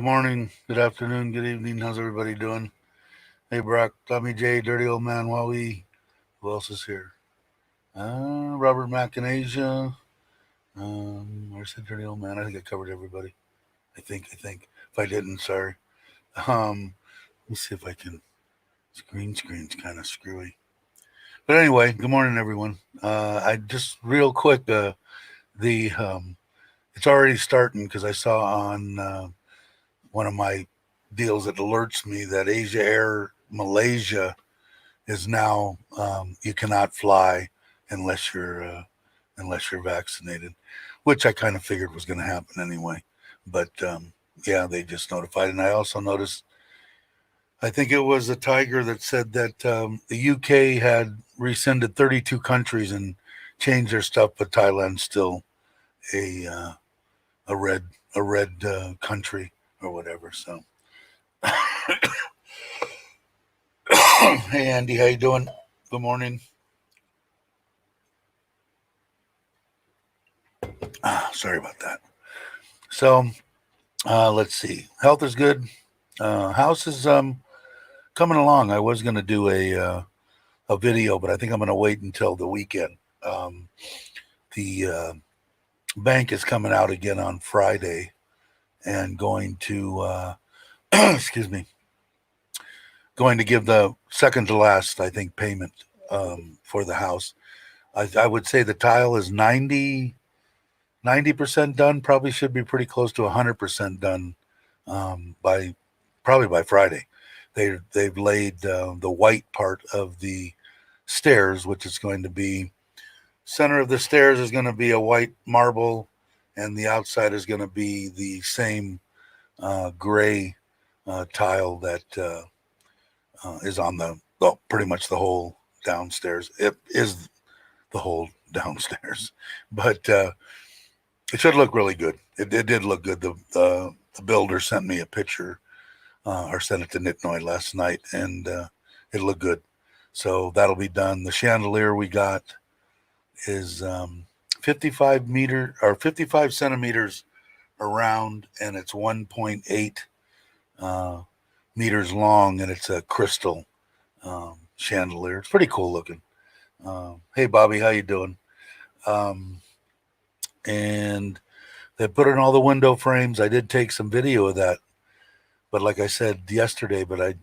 morning, good afternoon, good evening. How's everybody doing? Hey, Brock, Tommy J, Dirty Old Man, Wowie. Who else is here? Robert Mack in Asia. Where's the Dirty Old Man? I think I covered everybody. I think. If I didn't, sorry. Let me see if I can. Screen's kind of screwy. But anyway, good morning, everyone. I just real quick, the it's already starting because I saw on one of my deals that alerts me that Asia Air Malaysia is now you cannot fly unless you're vaccinated, which I kind of figured was going to happen anyway. But yeah, they just notified, and I also noticed. I think it was a Tiger that said that the UK had rescinded 32 countries and changed their stuff, but Thailand's still a uh, a red a red country or whatever. So, hey Andy, how you doing? Good morning. Sorry about that. So let's see. Health is good. House is coming along. I was gonna do a video, but I think I'm gonna wait until the weekend. Um, the bank is coming out again on Friday and going to excuse me, going to give the second to last, I think, payment for the house. I would say the tile is 90% done. Probably should be pretty close to 100% done by probably by Friday. They've laid the white part of the stairs, which is going to be center of the stairs is going to be a white marble, and the outside is going to be the same gray tile that is on the well, pretty much the whole downstairs. It is the whole downstairs, but it should look really good. It did look good. The builder sent me a picture or sent it to Nitnoy last night, and it looked good. So that'll be done. The chandelier we got is 55 centimeters around, and it's 1.8 uh, meters long, and it's a crystal chandelier. It's pretty cool looking. Hey, Bobby, how you doing? Um, and they put in all the window frames. I did take some video of that, but like I said yesterday, but I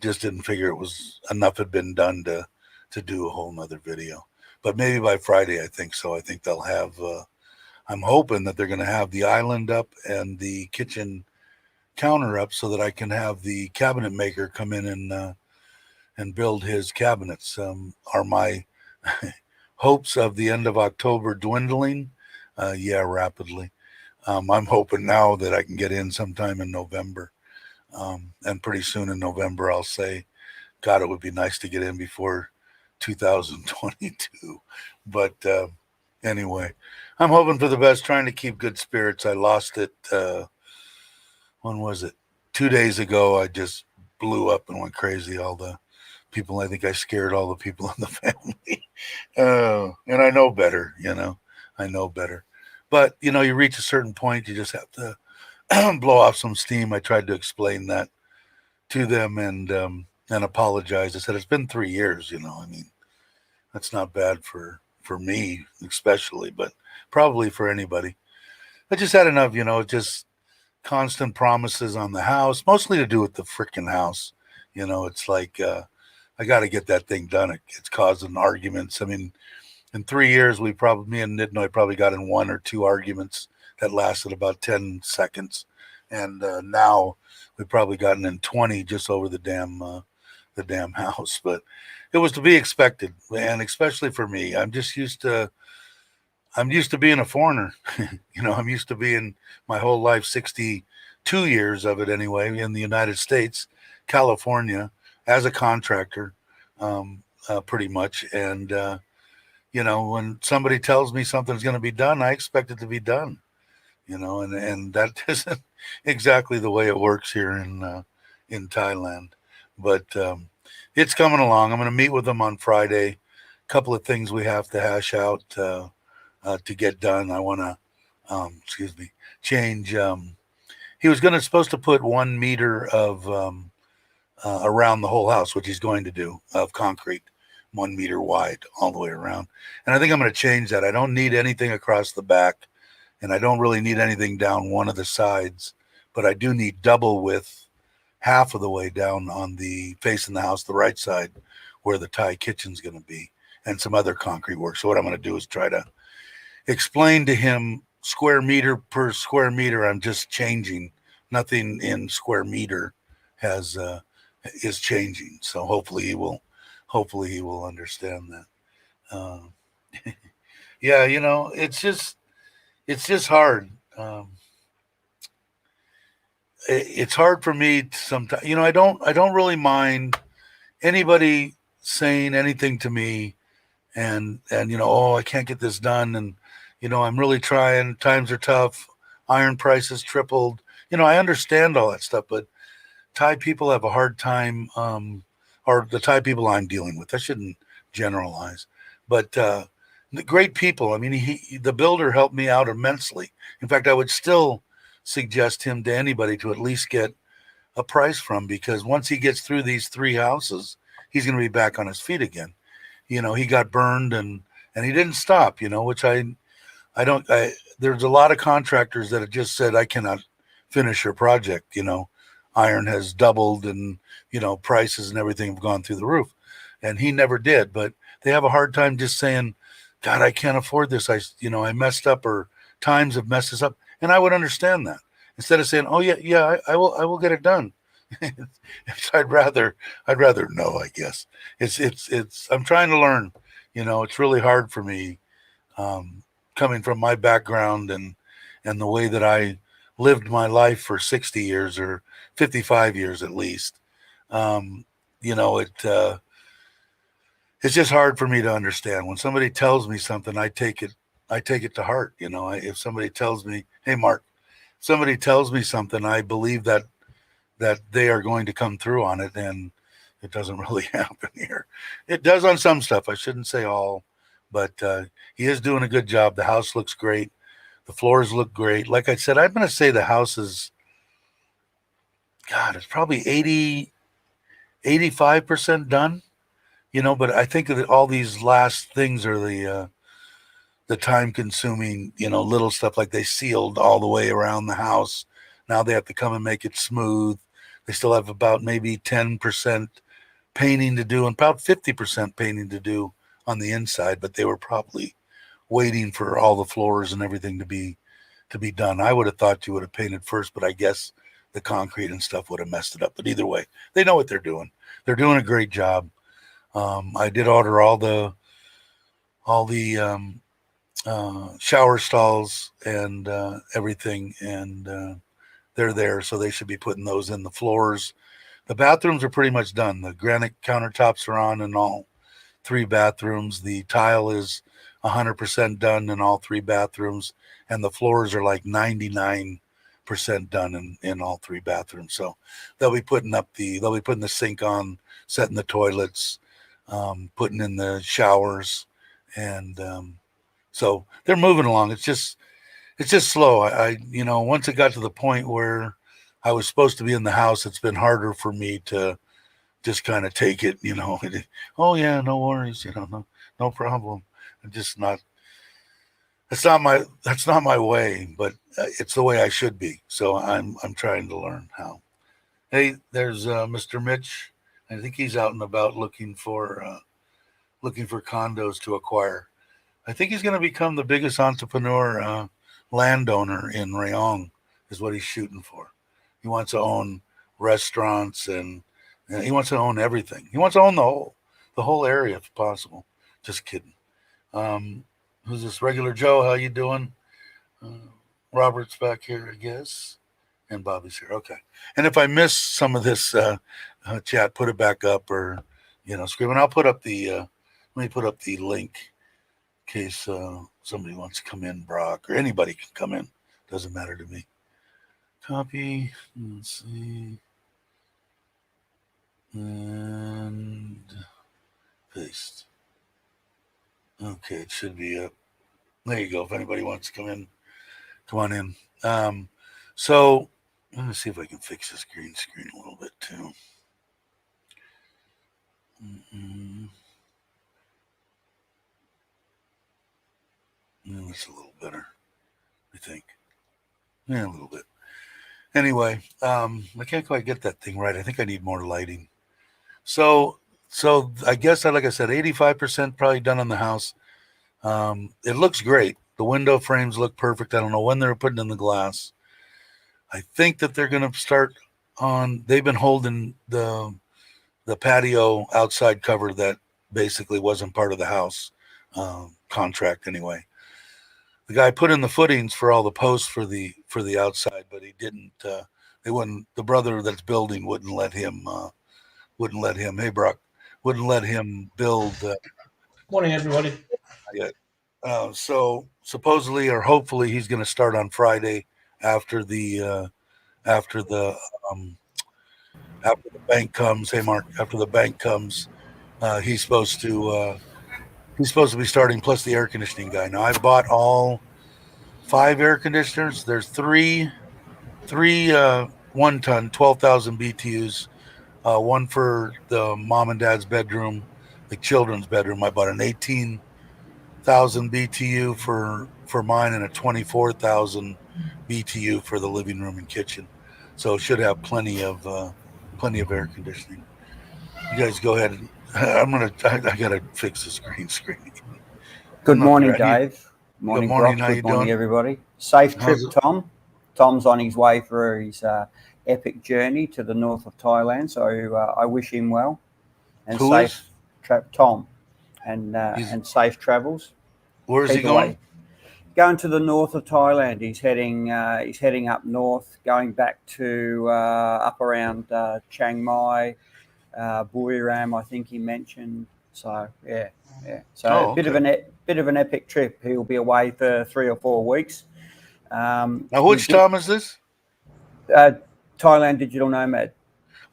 just didn't figure it was enough had been done to do a whole nother video. But maybe by Friday, I think so. I think they'll have. I'm hoping that they're going to have the island up and the kitchen counter up so that I can have the cabinet maker come in and build his cabinets. Are my hopes of the end of October dwindling? Yeah, rapidly. I'm hoping now that I can get in sometime in November. And pretty soon in November, I'll say, God, it would be nice to get in before 2022. But anyway, I'm hoping for the best, trying to keep good spirits. I lost it. When was it? 2 days ago, I just blew up and went crazy. All the people, I think I scared all the people in the family. And I know better, I know better. But, you reach a certain point, you just have to blow off some steam. I tried to explain that to them and apologize. I said, it's been 3 years, I mean, that's not bad for me, especially, but probably for anybody. I just had enough, just constant promises on the house, mostly to do with the freaking house. It's like I got to get that thing done. It's causing arguments. I mean, in 3 years, me and Nidnoy probably got in one or two arguments that lasted about 10 seconds, and now we've probably gotten in 20 just over the damn house. But it was to be expected, and especially for me, I'm used to being a foreigner. I'm used to being my whole life, 62 years of it anyway, in the United States, California, as a contractor, pretty much. And, when somebody tells me something's going to be done, I expect it to be done, and that isn't exactly the way it works here in Thailand. But it's coming along. I'm going to meet with them on Friday. A couple of things we have to hash out. To get done. I want to, excuse me, change he was supposed to put 1 meter of around the whole house, which he's going to do, of concrete, 1 meter wide all the way around. And I think I'm going to change that. I don't need anything across the back, and I don't really need anything down one of the sides, but I do need double width half of the way down on the facing the house, the right side, where the Thai kitchen's going to be, and some other concrete work. So what I'm going to do is try to explain to him square meter per square meter. I'm just changing. Nothing in square meter has is changing. So hopefully he will understand that. Yeah, it's just hard. Um, it's hard for me to sometimes. I don't really mind anybody saying anything to me, and oh, I can't get this done, and I'm really trying. Times are tough. Iron prices tripled. I understand all that stuff, but Thai people have a hard time, or the Thai people I'm dealing with. I shouldn't generalize, but great people. I mean, the builder helped me out immensely. In fact, I would still suggest him to anybody to at least get a price from, because once he gets through these 3 houses, he's going to be back on his feet again. He got burned, and he didn't stop. Which I don't. There's a lot of contractors that have just said, I cannot finish your project. Iron has doubled, and prices and everything have gone through the roof, and he never did. But they have a hard time just saying, God, I can't afford this. I messed up, or times have messed us up, and I would understand that, instead of saying, oh yeah, yeah, I will get it done. I'd rather know. I guess it's. I'm trying to learn. It's really hard for me, um, coming from my background, and the way that I lived my life for 60 years, or 55 years at least. Um, it's just hard for me to understand when somebody tells me something. I take it to heart. If somebody tells me, hey Mark, somebody tells me something, I believe that they are going to come through on it, and it doesn't really happen here. It does on some stuff. I shouldn't say all, but he is doing a good job. The house looks great. The floors look great. Like I said, I'm going to say the house is, God, it's probably 85% done. But I think that all these last things are the time consuming, little stuff, like they sealed all the way around the house. Now they have to come and make it smooth. They still have about maybe 10% painting to do, and about 50% painting to do on the inside, but they were probably waiting for all the floors and everything to be done. I would have thought you would have painted first, but I guess the concrete and stuff would have messed it up. But either way, they know what they're doing. They're doing a great job. I did order all the shower stalls and everything, and they're there, so they should be putting those in. The floors. The bathrooms are pretty much done. The granite countertops are on in all 3 bathrooms. The tile is 100% done in all 3 bathrooms, and the floors are like 99% done in all 3 bathrooms. So they'll be putting the sink on, setting the toilets, putting in the showers, and so they're moving along. It's just slow. Once it got to the point where I was supposed to be in the house, it's been harder for me to just kind of take it. Oh yeah, no worries. No problem. I'm just not. That's not my way, but it's the way I should be. So I'm trying to learn how. Hey, there's Mr. Mitch. I think he's out and about looking for condos to acquire. I think he's going to become the biggest entrepreneur, landowner in Rayong, is what he's shooting for. He wants to own restaurants, and he wants to own everything. He wants to own the whole area if possible. Just kidding. Um, who's this? Regular Joe? How you doing? Uh, Robert's back here, I guess, and Bobby's here. Okay. And if I miss some of this chat, put it back up, or scream. And I'll put up the. Let me put up the link in case somebody wants to come in, Brock, or anybody can come in. Doesn't matter to me. Copy. Let's see. And paste. Okay, it should be up. There you go. If anybody wants to come in, come on in. So, Let me see if I can fix this green screen a little bit too. That's a little better, I think. Yeah, a little bit. Anyway, I can't quite get that thing right. I think I need more lighting. So, I guess, like I said, 85% probably done on the house. It looks great. The window frames look perfect. I don't know when they're putting in the glass. I think that they're going to start on. They've been holding the patio outside cover that basically wasn't part of the house contract anyway. The guy put in the footings for all the posts for the outside, but he didn't. They wouldn't. The brother that's building wouldn't let him. Hey, Brock, wouldn't let him build. Morning, everybody. Yet. So supposedly or hopefully he's going to start on Friday after the after the um, after the bank comes. Hey, Mark, after the bank comes, he's supposed to be starting plus the air conditioning guy. Now I bought all 5 air conditioners. There's three 1 ton 12,000 BTUs. One for the mom and dad's bedroom, the children's bedroom. I bought an 18,000 BTU for mine and a 24,000 BTU for the living room and kitchen. So it should have plenty of air conditioning. You guys go ahead. I gotta fix this green screen. Good morning, Dave. Good morning. How you Good morning, doing? everybody. Safe trip, How's it? Tom. Tom's on his way for his epic journey to the north of Thailand, so I wish him well and Who safe is? Tom and safe travels. Where is he Keep going? away. Going to the north of Thailand. He's heading up north, going back to up around Chiang Mai, Buriram, I think he mentioned. So yeah. So Oh, a bit of an epic trip. He'll be away for 3 or 4 weeks. Now, which Tom is this? Thailand Digital Nomad.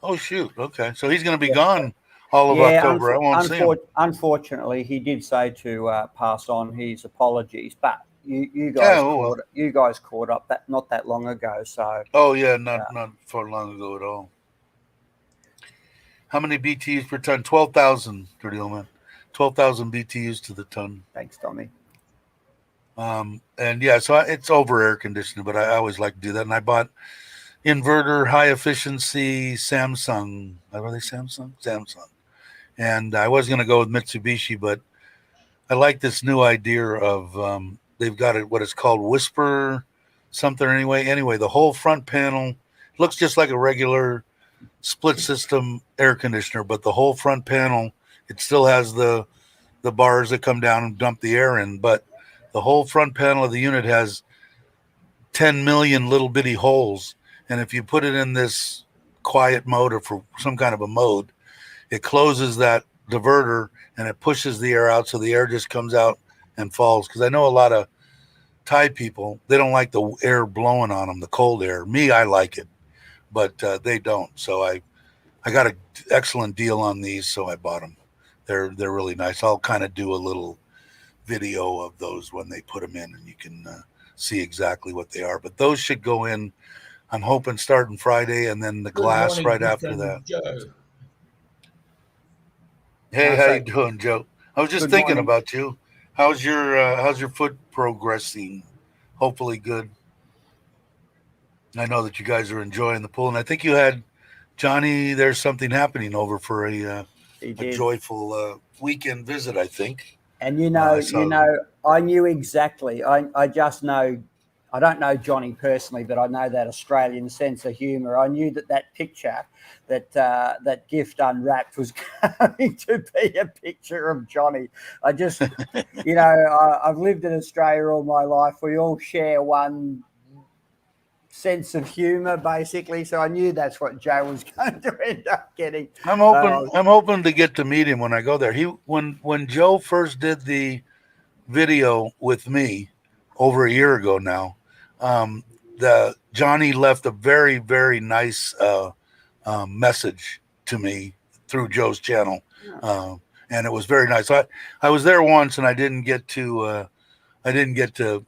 Oh, shoot. Okay. So he's going to be gone all of Yeah, October. I won't see him. Unfortunately, he did say to pass on his apologies, but you guys caught up that not that long ago. So. Oh, yeah. Not for long ago at all. How many BTUs per ton? 12,000, dirty old man. 12,000 BTUs to the ton. Thanks, Tommy. And yeah, so it's over air conditioning, but I always like to do that. And I bought inverter high efficiency Samsung. Are they Samsung? Samsung. And I was going to go with Mitsubishi, but I like this new idea of they've got it what is called Whisper something anyway. Anyway, the whole front panel looks just like a regular split system air conditioner, but the whole front panel, it still has the bars that come down and dump the air in, but the whole front panel of the unit has 10 million little bitty holes. And if you put it in this quiet mode or for some kind of a mode, it closes that diverter and it pushes the air out. So the air just comes out and falls. Because I know a lot of Thai people, they don't like the air blowing on them, the cold air. Me, I like it, but they don't. So I got an excellent deal on these, so I bought them. They're really nice. I'll kind of do a little video of those when they put them in, and you can see exactly what they are. But those should go in. I'm hoping starting Friday, and then the glass right after that. Joe. Hey, how you doing, Joe? I was just thinking about you. How's your foot progressing? Hopefully good. I know that you guys are enjoying the pool, and I think you had Johnny. There's something happening over for a joyful weekend visit, I think. And I knew exactly. I just know. I don't know Johnny personally, but I know that Australian sense of humour. I knew that picture, that gift unwrapped was going to be a picture of Johnny. I just, I've lived in Australia all my life. We all share one sense of humour, basically. So I knew that's what Joe was going to end up getting. I'm hoping to get to meet him when I go there. When Joe first did the video with me over a year ago now, the Johnny left a very, very nice message to me through Joe's channel, and it was very nice. I was there once, and I didn't get to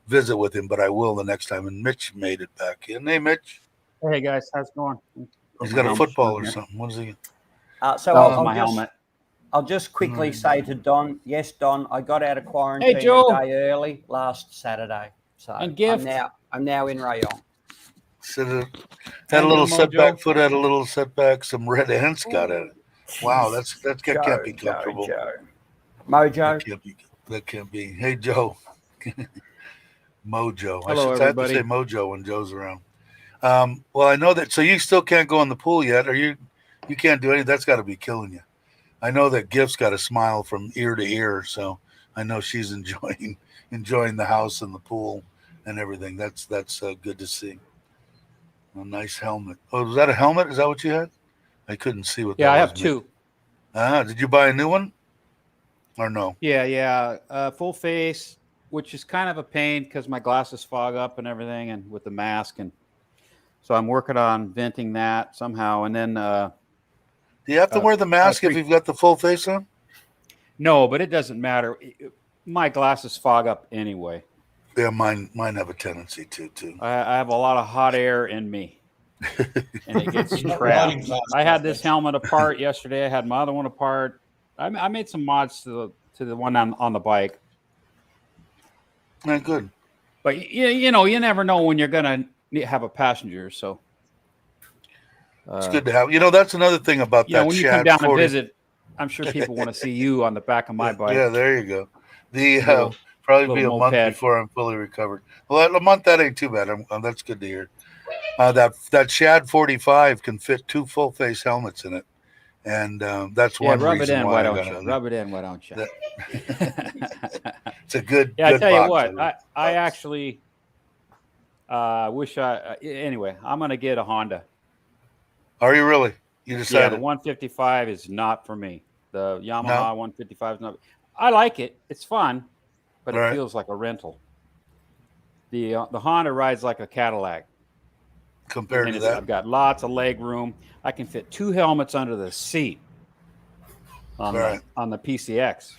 visit with him, but I will the next time. And Mitch made it back in. Hey, Mitch. Hey guys, how's it going? He's My got a helmet's football on or here. something. What is he? So That was I'll my just helmet. I'll just quickly Mm. say to Don, yes, Don, I got out of quarantine Joe. a day early last Saturday, so And Gift. I'm now in Rayong. Had a little Mojo. setback. Foot had a little setback. Some red ants got at it. Wow, that can't be comfortable. Mojo. That can't be. Hey, Joe. Mojo. Hello, I have to everybody. say Mojo when Joe's around. Well, I know that. So you still can't go in the pool yet, or you can't do anything. That's got to be killing you. I know that Gift's got a smile from ear to ear, so I know she's enjoying the house and the pool and everything. That's good to see. A nice helmet. Oh, was that a helmet? Is that what you had? I couldn't see what that was. Yeah, I have two. Did you buy a new one? Or no? Yeah. Full face, which is kind of a pain because my glasses fog up and everything, and with the mask, and so I'm working on venting that somehow. And then Do you have to wear the mask if you've got the full face on? no, but it doesn't matter. My glasses fog up anyway. Yeah, mine have a tendency to too. I have a lot of hot air in me, and it gets trapped. I had this helmet apart yesterday. I had my other one apart. I made some mods to the one on the bike. Yeah, good. But you know, you never know when you're gonna have a passenger. So it's good to have. You know, that's another thing about that. When you come down and visit, I'm sure people want to see you on the back of my bike. Yeah, there you go. The probably be a month before I'm fully recovered. Well, a month, that ain't too bad. That's good to hear. That Shad 45 can fit two full face helmets in it, and that's one reason why I got it. Rub it in, why don't you? It's a good. Yeah, good I tell box, you what, I actually wish anyway. I'm gonna get a Honda. Are you really? You decided? Yeah, the 155 is not for me. The Yamaha 155 is not. I like it. It's fun, but it feels like a rental. The Honda rides like a Cadillac. Compared to that, I've got lots of leg room. I can fit two helmets under the seat on the PCX.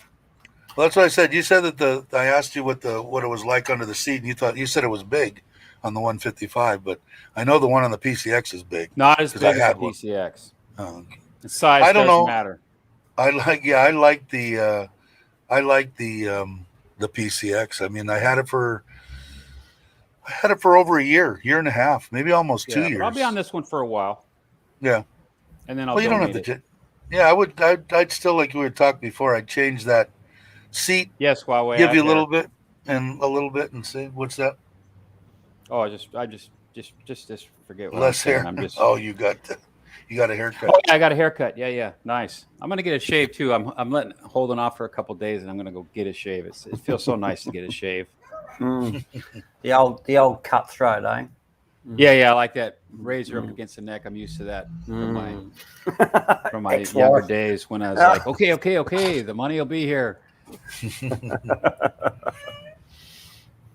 Well, that's what I said. You said that I asked you what it was like under the seat, and you said it was big on the 155, but I know the one on the PCX is big. Not as big as the PCX. Okay. The size I don't doesn't know. matter. I like the PCX. I mean, I had it for over a year and a half, maybe almost 2 years. I'll be on this one for a while. Yeah. And then I'll you don't have to. Yeah, I'd still, like we were talking before, I'd change that seat. Yes, Huawei. Give you a little bit and see what's that. Oh, I just forget what less hair. I'm just. Oh, you got a haircut. Oh, yeah, I got a haircut. Yeah, nice. I'm gonna get a shave too. I'm holding off for a couple of days, and I'm gonna go get a shave. It feels so nice to get a shave. The old cutthroat, eh? Yeah, I like that razor up against the neck. I'm used to that from my younger days when I was like, okay, the money will be here.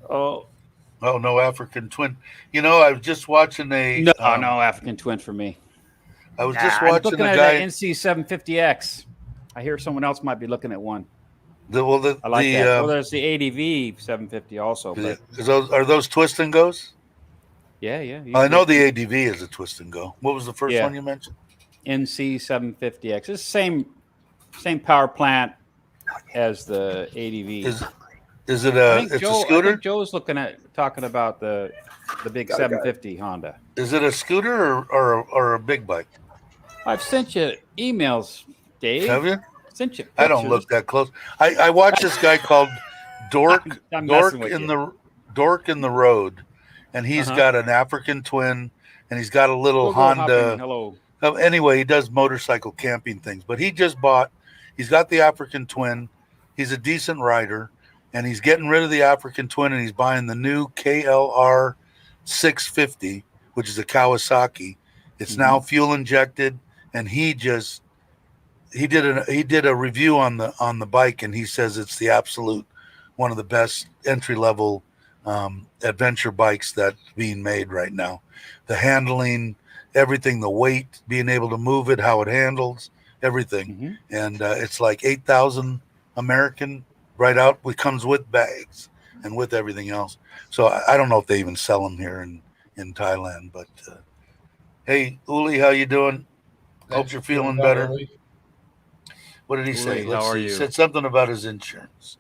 Oh, no African twin. You know, I was just watching no African twin for me. I was just watching looking a at guy. An NC750X. I hear someone else might be looking at one. I like that. Well, there's the ADV 750 also. Are those twist and goes? Yeah. I know the ADV is a twist and go. What was the first one you mentioned? NC750X. It's the same power plant as the ADV. Is it a scooter? I think Joe's talking about the big 750 Honda. Is it a scooter or a big bike? I've sent you emails, Dave. Have you? Sent you pictures. I don't look that close. I watched this guy called Dork in the Road, and he's got an African twin, and he's got a little Honda. Hello. Anyway, he does motorcycle camping things, but he's got the African twin. He's a decent rider, and he's getting rid of the African twin, and he's buying the new KLR 650, which is a Kawasaki. It's now fuel injected, and he did a review on the bike, and he says it's the absolute one of the best entry level adventure bikes that's being made right now. The handling, everything, the weight, being able to move it, how it handles, everything, and it's like 8,000 American right out. It comes with bags and with everything else. So I don't know if they even sell them here in Thailand, but Hey, Uli, how you doing? Hope That's you're doing feeling well, better. Louis. What did he say? Uli, Let's how are see. He you? said something about his insurance.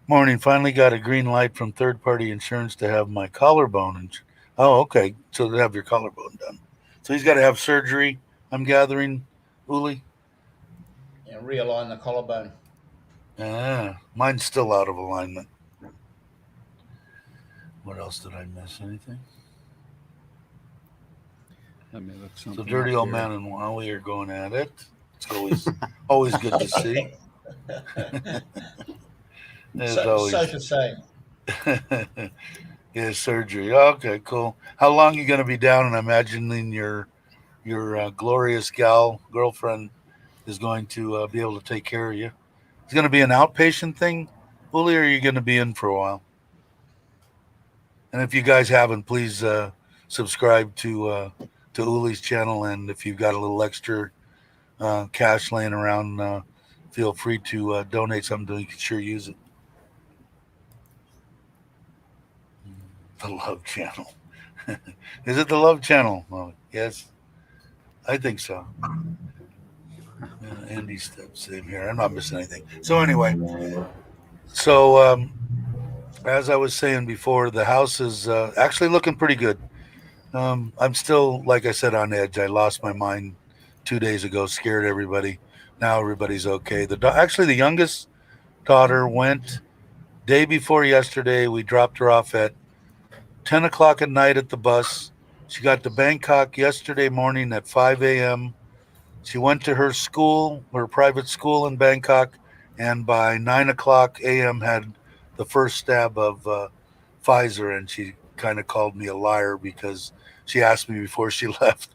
Morning, finally got a green light from third-party insurance to have my collarbone. Oh, okay. So to have your collarbone done. So he's got to have surgery. I'm gathering, Uli. And realign the collarbone. Mine's still out of alignment. What else did I miss? Anything? Let me look So something dirty up old here. man and Wowie are going at it. It's always good to see. It's So always to say. yeah, surgery. Okay, cool. How long you gonna be down? And I'm imagining your glorious girlfriend is going to be able to take care of you. It's going to be an outpatient thing, Uli, or are you going to be in for a while? And if you guys haven't, please subscribe to Uli's channel. And if you've got a little extra cash laying around, feel free to donate something. You can sure use it. The Love Channel. Is it the Love Channel? Oh, yes, I think so. Andy steps, same here. I'm not missing anything. So anyway, as I was saying before, the house is actually looking pretty good. I'm still, like I said, on edge. I lost my mind 2 days ago, scared everybody. Now everybody's okay. Actually, the youngest daughter went day before yesterday. We dropped her off at 10 o'clock at night at the bus. She got to Bangkok yesterday morning at 5 a.m. She went to her school, her private school in Bangkok, and by 9 o'clock a.m. had the first stab of Pfizer. And she kind of called me a liar because she asked me before she left,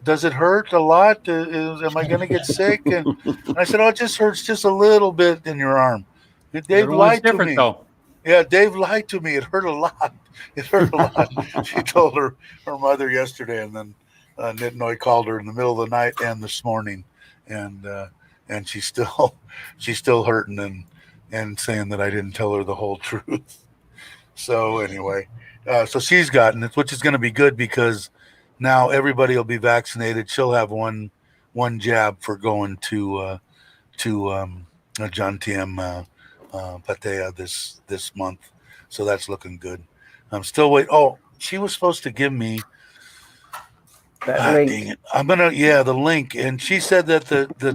does it hurt a lot? Am I going to get sick? And I said, oh, it just hurts just a little bit in your arm. Dave Everyone's lied to different, me. though. Yeah, Dave lied to me. It hurt a lot. It hurt a lot. She told her mother yesterday, and then Nitnoy called her in the middle of the night and this morning, and she's still she's still hurting and saying that I didn't tell her the whole truth. So anyway, so she's gotten it, which is going to be good because now everybody will be vaccinated. She'll have one jab for going to John TM Patea this month, so that's looking good. I'm still waiting. Oh, she was supposed to give me That link. dang it. The link, and she said that the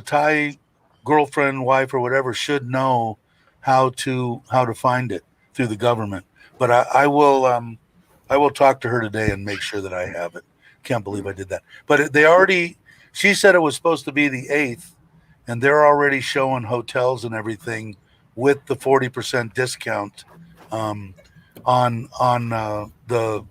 Thai girlfriend, wife, or whatever should know how to find it through the government. But I will talk to her today and make sure that I have it. Can't believe I did that. But they already. She said it was supposed to be the 8th, and they're already showing hotels and everything with the 40% discount um, on the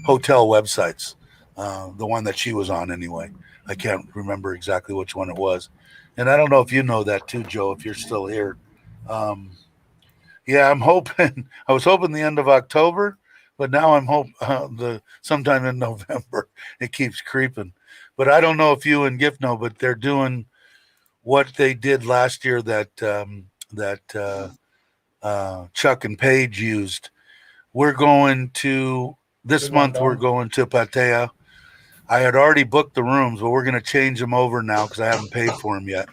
hotel websites. The one that she was on anyway. I can't remember exactly which one it was, and I don't know if you know that too, Joe. If you're still here, um, yeah, I'm hoping. I was hoping the end of October, but now I'm hope the sometime in November. It keeps creeping, but I don't know if you and Gift know, but they're doing what they did last year that Chuck and Paige used. We're going to this Good one, month. We're Don. going to Patea. I had already booked the rooms, but we're going to change them over now because I haven't paid for them yet.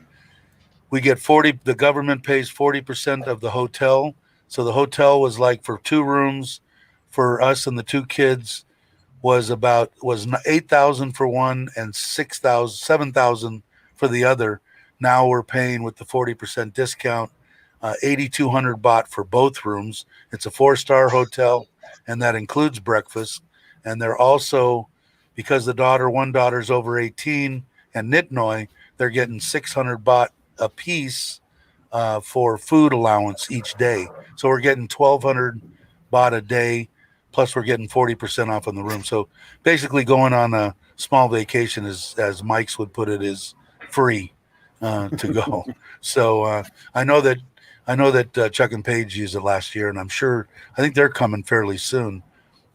We get 40. The government pays 40% of the hotel. So the hotel was like for 2 rooms for us and the 2 kids was 8,000 for one and 6,000, 7,000 for the other. Now we're paying with the 40% discount, 8,200 baht for both rooms. It's a 4-star hotel, and that includes breakfast. And they're also, because one daughter's over 18, and Nitnoy, they're getting 600 baht a piece for food allowance each day. So we're getting 1,200 baht a day, plus we're getting 40% off on the room. So basically, going on a small vacation is, as Mike's would put it, is free to go. So I know that Chuck and Paige used it last year, and I think they're coming fairly soon.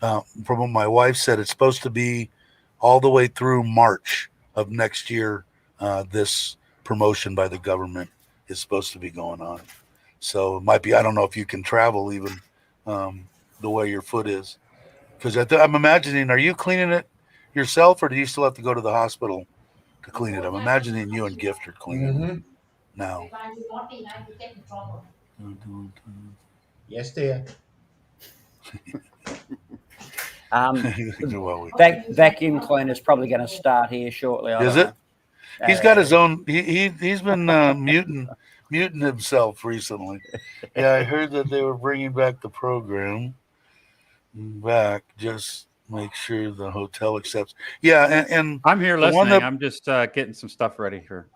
From what my wife said, it's supposed to be all the way through March of next year. This promotion by the government is supposed to be going on. So it might be, I don't know if you can travel even the way your foot is. Because I'm imagining, are you cleaning it? yourself, or do you still have to go to the hospital to clean it? I'm imagining you and Gift are cleaning it now. Yes, dear. Vacuum cleaner's probably going to start here shortly. I Is don't it? know. He's got his own. He's been muting himself recently. Yeah, I heard that they were bringing back the program. Back, just make sure the hotel accepts. Yeah, and I'm here the one listening. that I'm just getting some stuff ready here.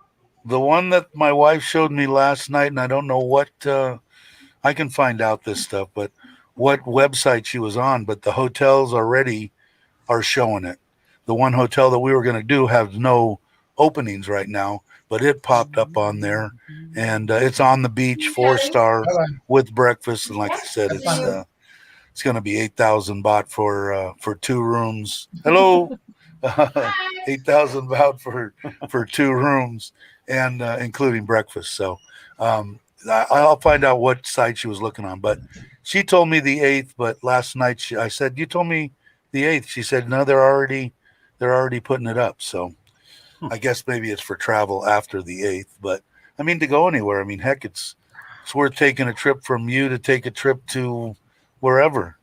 the one that my wife showed me last night, and I don't know what I can find out this stuff, but what website she was on. But the hotels already are showing it. The one hotel that we were going to do has no openings right now, but it popped up on there, and it's on the beach, 4-star with breakfast, and like I said, it's going to be 8,000 baht for 2 rooms. Hello, 8,000 baht for 2 rooms, and including breakfast. So I'll find out what site she was looking on, but she told me the 8th. But last night I said, you told me the 8th. She said, no, they're already putting it up. So I guess maybe it's for travel after the 8th. But I mean, to go anywhere, I mean, heck, it's worth taking a trip from you to take a trip to wherever,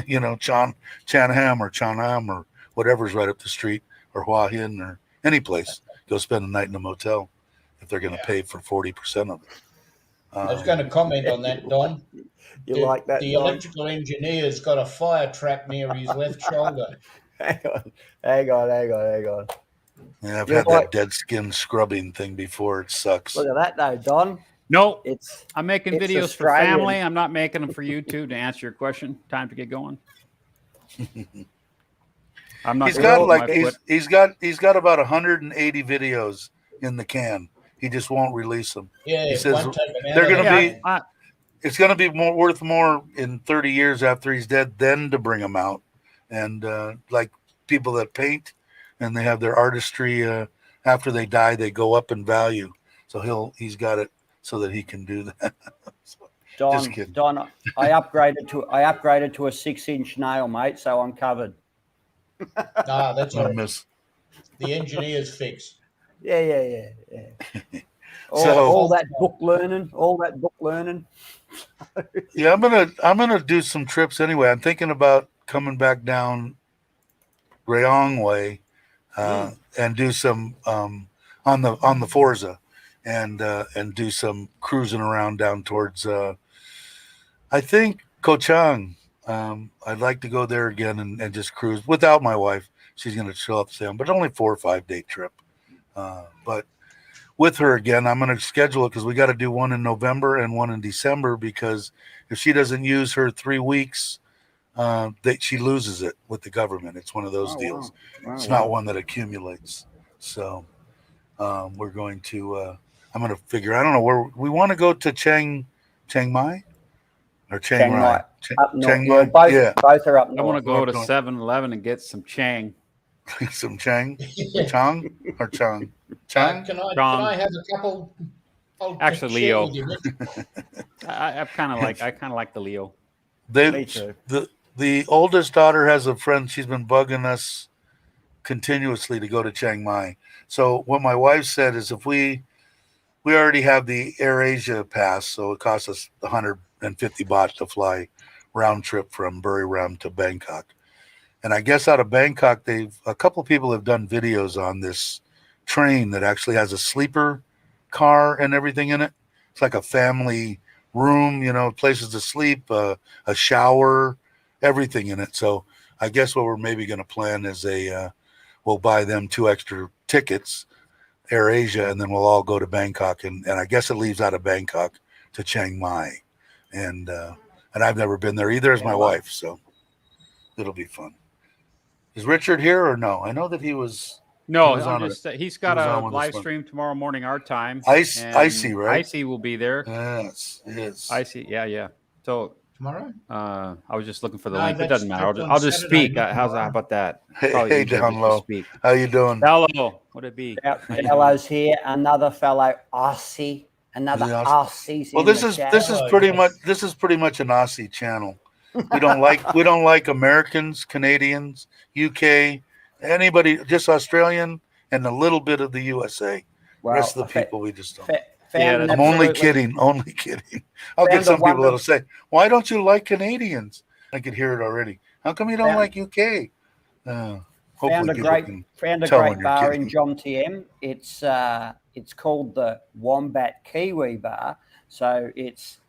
you know, Chanham or Chanam or whatever's right up the street, or Hua Hin or any place. Go spend a night in a motel if they're going to pay for 40% of it. I was going to comment on that, Don. Like that, the Don? electrical engineer's got a fire trap near his left shoulder. Hang on. Yeah, I've had that dead skin scrubbing thing before. It sucks. Look at that, though, Don. No, it's I'm making videos Australian. for family. I'm not making them for YouTube. To answer your question, time to get going. I'm not. He's got about 180 videos in the can. He just won't release them. Yeah, he says they're going to be. It's going to be worth more in 30 years after he's dead than to bring them out. And like people that paint and they have their artistry after they die, they go up in value. So he's got it so that he can do that. Don, I upgraded to a 6-inch nail, mate, so I'm covered. Nah, that's all right. The engineer's fix. Yeah. all that book learning. Yeah, I'm gonna do some trips anyway. I'm thinking about coming back down Rayong way and do some on the Forza and do some cruising around down towards I think Koh Chang. I'd like to go there again and just cruise without my wife. She's gonna chill up Sam, but only 4 or 5 day trip. But with her again, I'm going to schedule it because we got to do one in November and one in December, because if she doesn't use her 3 weeks, that she loses it with the government. It's one of those deals. Wow. It's not one that accumulates. So we're going to, I'm going to figure, I don't know where we want to go to Chiang Mai or Chiang Rai. Chiang Mai. Both are up north. I want to go to 7-Eleven and get some Chang. Some Chang? Chang or Chang? Chang? Can I have a couple? Actually, Leo. I kind of like the Leo. Me too. The oldest daughter has a friend. She's been bugging us continuously to go to Chiang Mai. So what my wife said is, if we already have the AirAsia pass, so it costs us 150 baht to fly round trip from Buriram to Bangkok. And I guess out of Bangkok, a couple of people have done videos on this train that actually has a sleeper car and everything in it. It's like a family room, places to sleep, a shower, everything in it. So I guess what we're maybe going to plan is we'll buy them 2 extra tickets, AirAsia, and then we'll all go to Bangkok. And I guess it leaves out of Bangkok to Chiang Mai. And I've never been there either as my wife, so it'll be fun. Is Richard here or no? I know that he was. No, he's got a live stream tomorrow morning our time. Icy, right? Icy will be there. Yes. Icy, yeah. So tomorrow? I was just looking for the link. It doesn't matter. I'll just speak. How about that? Hey, down low. How you doing? Hello. What it be? Fellows here. Another fellow Aussie. Another Aussie. Well, this is pretty much an Aussie channel. We don't like Americans, Canadians, UK, Anybody, just Australian and a little bit of the USA. Well, Rest of the people we just don't. Found an I'm only absolutely- kidding. Only kidding. I'll get Found a some people that'll wonderful- say, "Why don't you like Canadians?" I could hear it already. How come you don't Found- like UK? Hopefully Found a people great can tell when you're bar kidding. in John TM. It's called the Wombat Kiwi Bar. So it's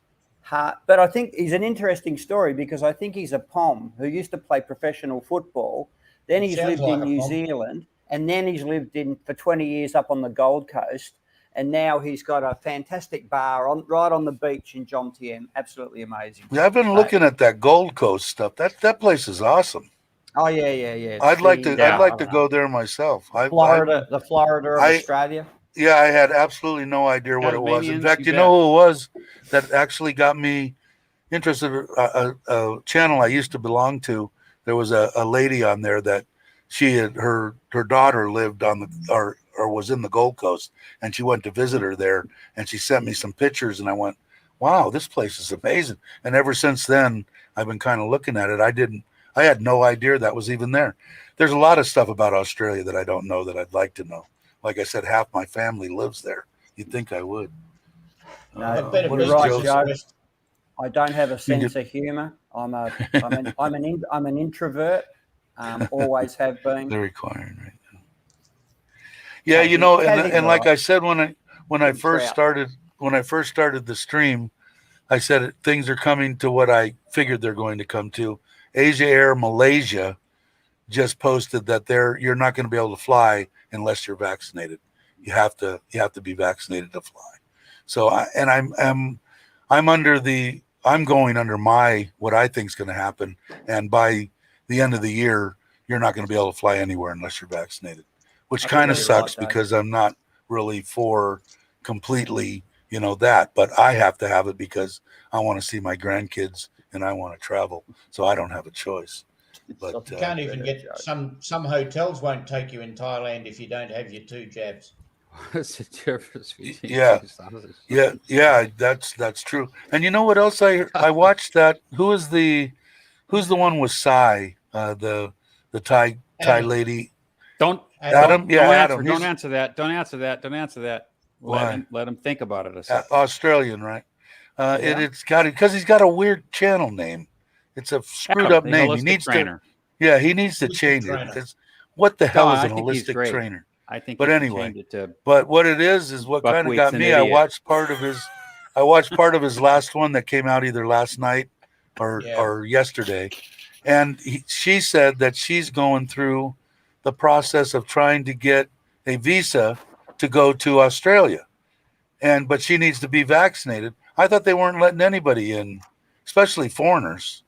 hard, but I think he's an interesting story because I think he's a Pom who used to play professional football. Then he's lived in New Zealand, and then he's lived in for 20 years up on the Gold Coast. And now he's got a fantastic bar right on the beach in John TM. Absolutely amazing. Yeah, I've been looking at that Gold Coast stuff. That place is awesome. Oh yeah. I'd like to go there myself. Florida of Australia. Yeah, I had absolutely no idea what it was. In fact, you know who it was that actually got me interested? A channel I used to belong to. There was a lady on there that she had her daughter lived on the or was in the Gold Coast, and she went to visit her there, and she sent me some pictures, and I went, wow, this place is amazing. And ever since then, I've been kind of looking at it. I had no idea that was even there. There's a lot of stuff about Australia that I don't know that I'd like to know. Like I said, half my family lives there. You'd think I would. No, you're right, Joe. I don't have a sense of humor. I'm an introvert. Always have been. They're requiring right now. Yeah, you know, and like I said when I first started the stream, I said things are coming to what I figured they're going to come to. Asia Air Malaysia just posted that you're not going to be able to fly unless you're vaccinated. You have to be vaccinated to fly. So I'm going under what I think is going to happen, and by the end of the year, you're not going to be able to fly anywhere unless you're vaccinated, which kind of sucks because I'm not really for completely, that, but I have to have it because I want to see my grandkids and I want to travel, so I don't have a choice. But you can't even get some hotels won't take you in Thailand if you don't have your 2 jabs. What's the difference between yeah, that's true. And you know what else I watched that? Who's the one with Psy, the Thai lady? Adam. Adam. Don't answer that. Let him think about it a second. Australian, right? It's got it because he's got a weird channel name. It's a screwed up name. He needs to. Yeah, he needs to change it because what the hell is an holistic trainer? I think. But anyway, but what it is what kind of got me. I watched part of his last one that came out either last night or yesterday, and she said that she's going through the process of trying to get a visa to go to Australia, but she needs to be vaccinated. I thought they weren't letting anybody in, especially foreigners.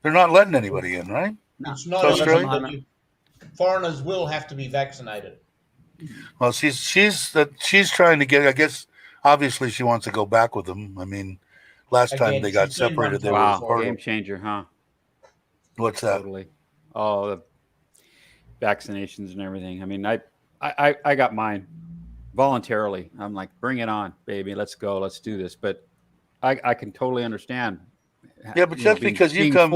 They're not letting anybody in, right? No, it's not Australia. Foreigners will have to be vaccinated. Well, she's trying to get. I guess obviously she wants to go back with them. I mean, last time they got separated, they were game changer, huh? What's that? Totally. Oh, the vaccinations and everything. I mean, I got mine voluntarily. I'm like, bring it on, baby. Let's go. Let's do this. But I can totally understand. Yeah, but that's because you come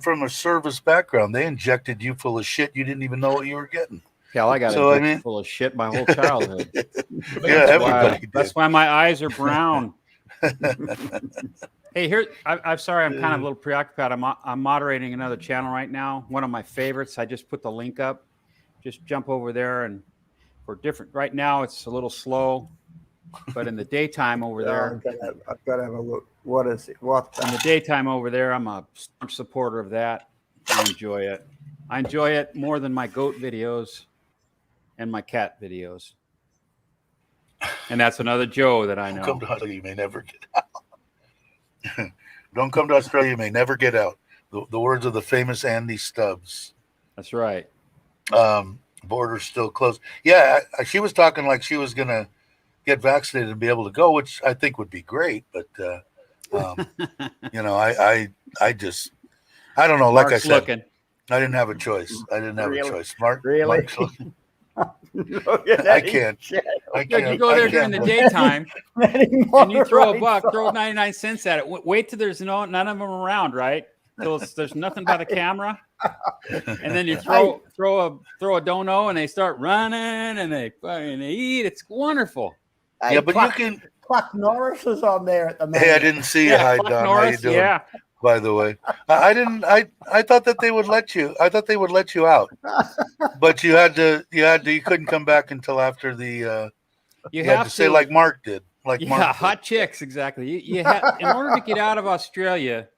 from a service background. They injected you full of shit you didn't even know what you were getting. Hell, I got full of shit my whole childhood. That's why my eyes are brown. Hey, here, I'm sorry, I'm kind of a little preoccupied. I'm moderating another channel right now. One of my favorites. I just put the link up. Just jump over there, and for different. Right now, it's a little slow, but in the daytime over there, I've got to have a look. What is it? In the daytime over there, I'm a supporter of that. I enjoy it. I enjoy it more than my goat videos and my cat videos. And that's another Joe that I know. Come to Australia, you may never get out. Don't come to Australia, you may never get out. The words of the famous Andy Stubbs. That's right. Border's still closed. Yeah, she was talking like she was going to get vaccinated and be able to go, which I think would be great. But, I don't know. Like Mark's I said, looking. I didn't have a choice. A choice. Mark, really? Mark's looking. I can't. You go there during the daytime and you throw a buck, throw 99 cents at it. Wait till there's none of them around, right? till there's nothing but a camera, and then you throw a dono, and they start running, and they eat. It's wonderful. Hey, Yeah, but Cluck, you can. Cluck Norris is on there at the moment. Hey, I didn't see you. Hi, Cluck Don. Norris, How you doing? yeah. By the way, I didn't. I thought that they would let you. I thought they would let you out, but you had to. You couldn't come back until after the. You had have to say like Mark did. Like yeah, Mark did. hot chicks, exactly. You have, in order to get out of Australia,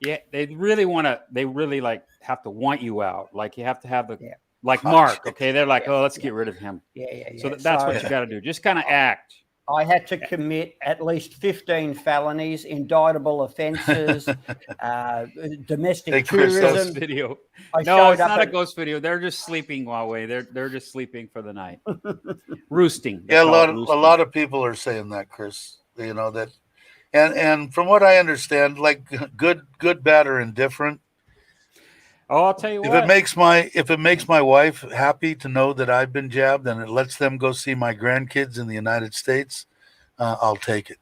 they really like have to want you out. Like you have to have the like Hot Mark. chicks. Okay, they're like, oh, let's get rid of him. Yeah. So that's what you got to do. Just kind of act. I had to commit at least 15 felonies, indictable offences, domestic Hey, Chris, Ghost tourism. video. I No, showed it's up not a at- ghost video. They're just sleeping, Huawei. They're just sleeping for the night. Roosting. They Yeah, call it a roosting. lot of people are saying that, Chris. You know that, and from what I understand, like good, bad, or indifferent. Oh, I'll tell you If what. it makes my wife happy to know that I've been jabbed and it lets them go see my grandkids in the United States, I'll take it.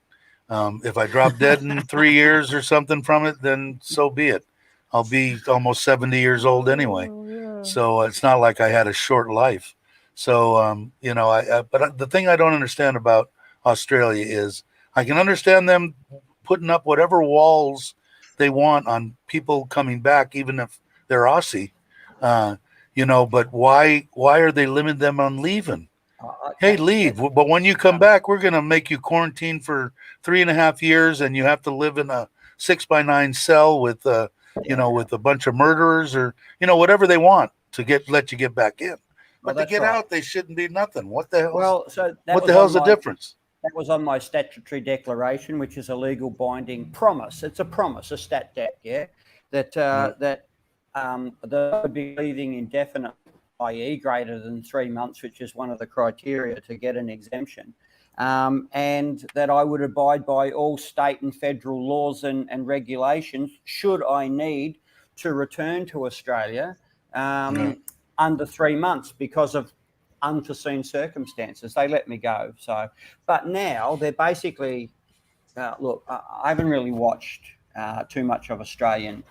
If I drop dead in 3 years or something from it, then so be it. I'll be almost 70 years old anyway. So it's not like I had a short life. So, you know, but the thing I don't understand about Australia is I can understand them putting up whatever walls they want on people coming back, even if they're Aussie, you know, but why are they limiting them on leaving? Hey, leave. But when you come back, we're going to make you quarantine for 3.5 years, and you have to live in a 6x9 cell with, you know, with a bunch of murderers or, you know, whatever they want to let you get back in. But to get out, they shouldn't be nothing. What the hell? Well, so what the hell's the difference? That was on my statutory declaration, which is a legal binding promise. It's a promise, a stat dec, yeah, that would be leaving indefinitely, i.e. greater than 3 months, which is one of the criteria to get an exemption, and that I would abide by all state and federal laws and regulations should I need to return to Australia under 3 months because of unforeseen circumstances. They let me go. So, but now they're basically, look, I haven't really watched too much of Australian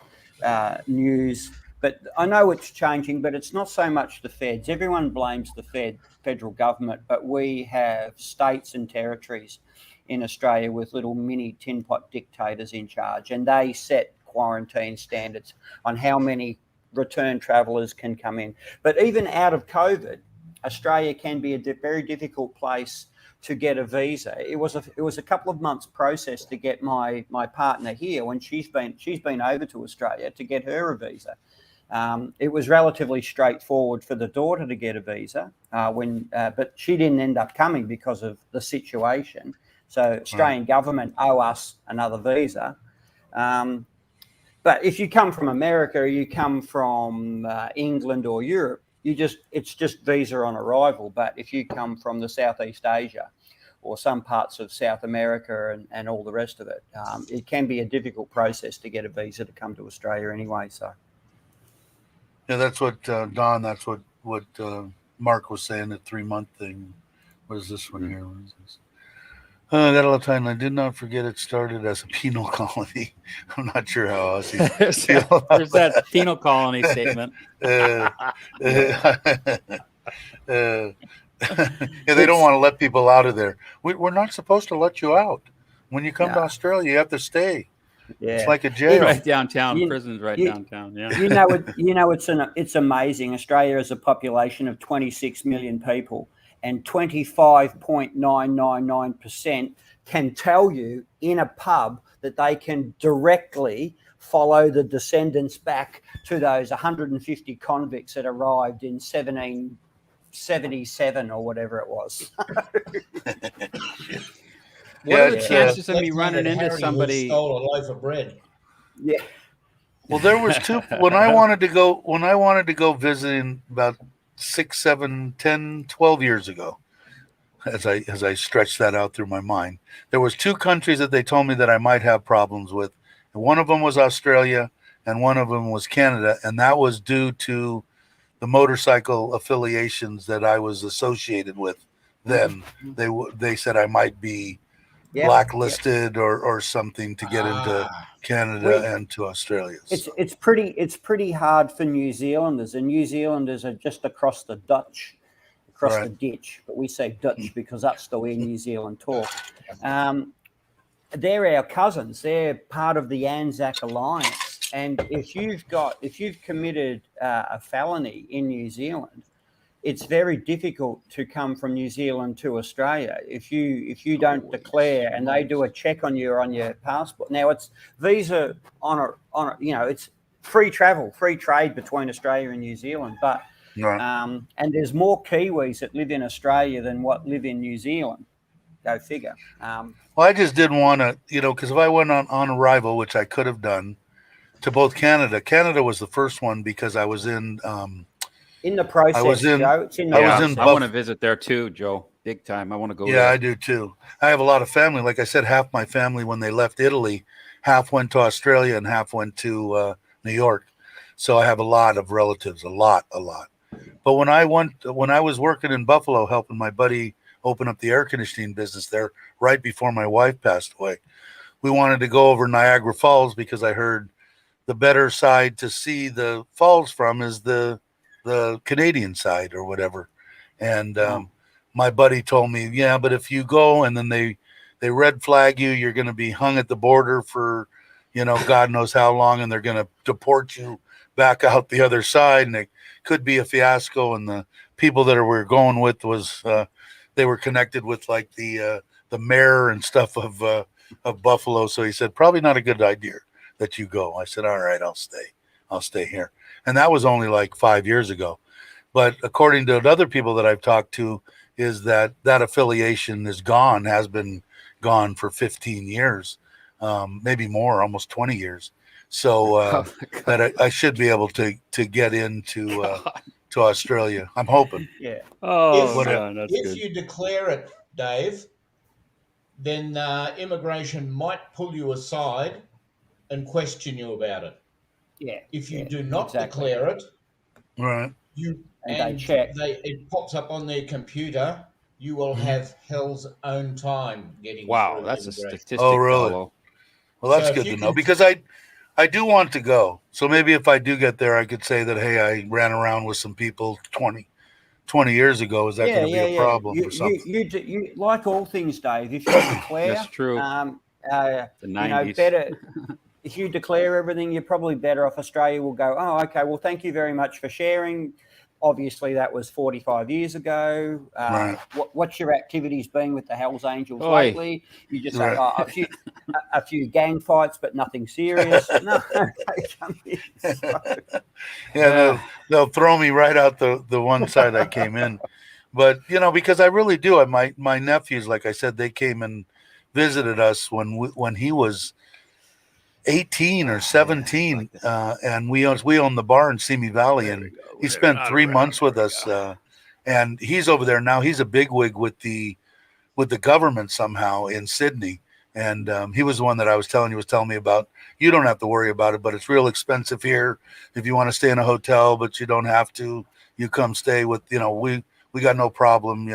news, but I know it's changing, but it's not so much the feds. Everyone blames the federal government, but we have states and territories in Australia with little mini tin pot dictators in charge, and they set quarantine standards on how many return travellers can come in. But even out of COVID, Australia can be a very difficult place to get a visa. It was a couple of months process to get my partner here when she's been over to Australia to get her a visa. It was relatively straightforward for the daughter to get a visa but she didn't end up coming because of the situation. So Australian government owe us another visa. But if you come from America or you come from England or Europe, it's just visa on arrival. But if you come from the Southeast Asia or some parts of South America and all the rest of it, it can be a difficult process to get a visa to come to Australia anyway. So, yeah, that's what Don. That's what Mark was saying. The 3 month thing. What is this one here? What is this? I got a lot of time. I did not forget it started as a penal colony. I'm not sure how Aussies feel. There's that penal colony statement. Yeah, they don't want to let people out of there. We're not supposed to let you out. When you come to Australia, you have to stay. Yeah. It's like a jail. Right downtown. Prison's right downtown. Yeah. It's amazing. Australia has a population of 26 million people, and 25.999% can tell you in a pub that they can directly follow the descendants back to those 150 convicts that arrived in 1777 or whatever it was. What are the chances of me running into Harry somebody? Stole a loaf of bread. Yeah. Well, there was two when I wanted to go visiting about 6, 7, 10, 12 years ago. As I stretched that out through my mind, there was 2 countries that they told me that I might have problems with. And one of them was Australia, and one of them was Canada, and that was due to the motorcycle affiliations that I was associated with. Then they said I might be Yep, blacklisted or something to get into Ah, Canada and to Australia. So. It's pretty hard for New Zealanders, and New Zealanders are just across the Right. ditch, but we say Dutch because that's the way New Zealand talk. They're our cousins. They're part of the Anzac Alliance, and if you've committed a felony in New Zealand, it's very difficult to come from New Zealand to Australia if you don't declare, and they do a check on your passport. Now it's visa on a it's free travel, free trade between Australia and New Zealand, but Right. and there's more Kiwis that live in Australia than what live in New Zealand. Go figure. Well, I just didn't want to, because if I went on arrival, which I could have done, to both Canada was the first one because I was in. In the process, Joe. It's in the process. I want to visit there too, Joe. Big time. I want to go there. Yeah, I do too. I have a lot of family. Like I said, half my family, when they left Italy, half went to Australia and half went to New York. So I have a lot of relatives, a lot. But when I was working in Buffalo, helping my buddy open up the air conditioning business there right before my wife passed away, we wanted to go over Niagara Falls because I heard the better side to see the falls from is the Canadian side or whatever. And my buddy told me, yeah, but if you go and then they red flag you, you're going to be hung at the border for, God knows how long, and they're going to deport you back out the other side. And it could be a fiasco. And the people that we were going with was, they were connected with like the mayor and stuff of Buffalo. So he said, probably not a good idea that you go. I said, all right, I'll stay here. And that was only like 5 years ago. But according to other people that I've talked to, is that affiliation is gone, has been gone for 15 years, maybe more, almost 20 years. So that I should be able to get into to Australia. I'm hoping. Yeah. If you declare it, Dave, then immigration might pull you aside and question you about it. Yeah. If you do not declare it, right, they check. It pops up on their computer. You will have hell's own time getting. Wow, through that's a immigration. statistic. Oh, really? Fellow. Well, that's good to know, because I do want to go. So maybe if I do get there, I could say that, hey, I ran around with some people 20 years ago. Is that going to be a problem or something? You like all things, Dave. If you declare, That's true. The 90s. better. If you declare everything, you're probably better off. Australia will go, oh, okay, well, thank you very much for sharing. Obviously, that was 45 years ago. Right. What's your activities been with the Hells Angels lately? You just say, a few gang fights, but nothing serious. No, they'll throw me right out the one side I came in. But, because I really do. My nephews, like I said, they came and visited us when he was 18 or 17, and we own the bar in Simi Valley, and he spent 3 months with us, and he's over there now. He's a bigwig with the government somehow in Sydney, and he was the one that I was telling me about. You don't have to worry about it, but it's real expensive here if you want to stay in a hotel, but you don't have to. You come stay with, we got no problem,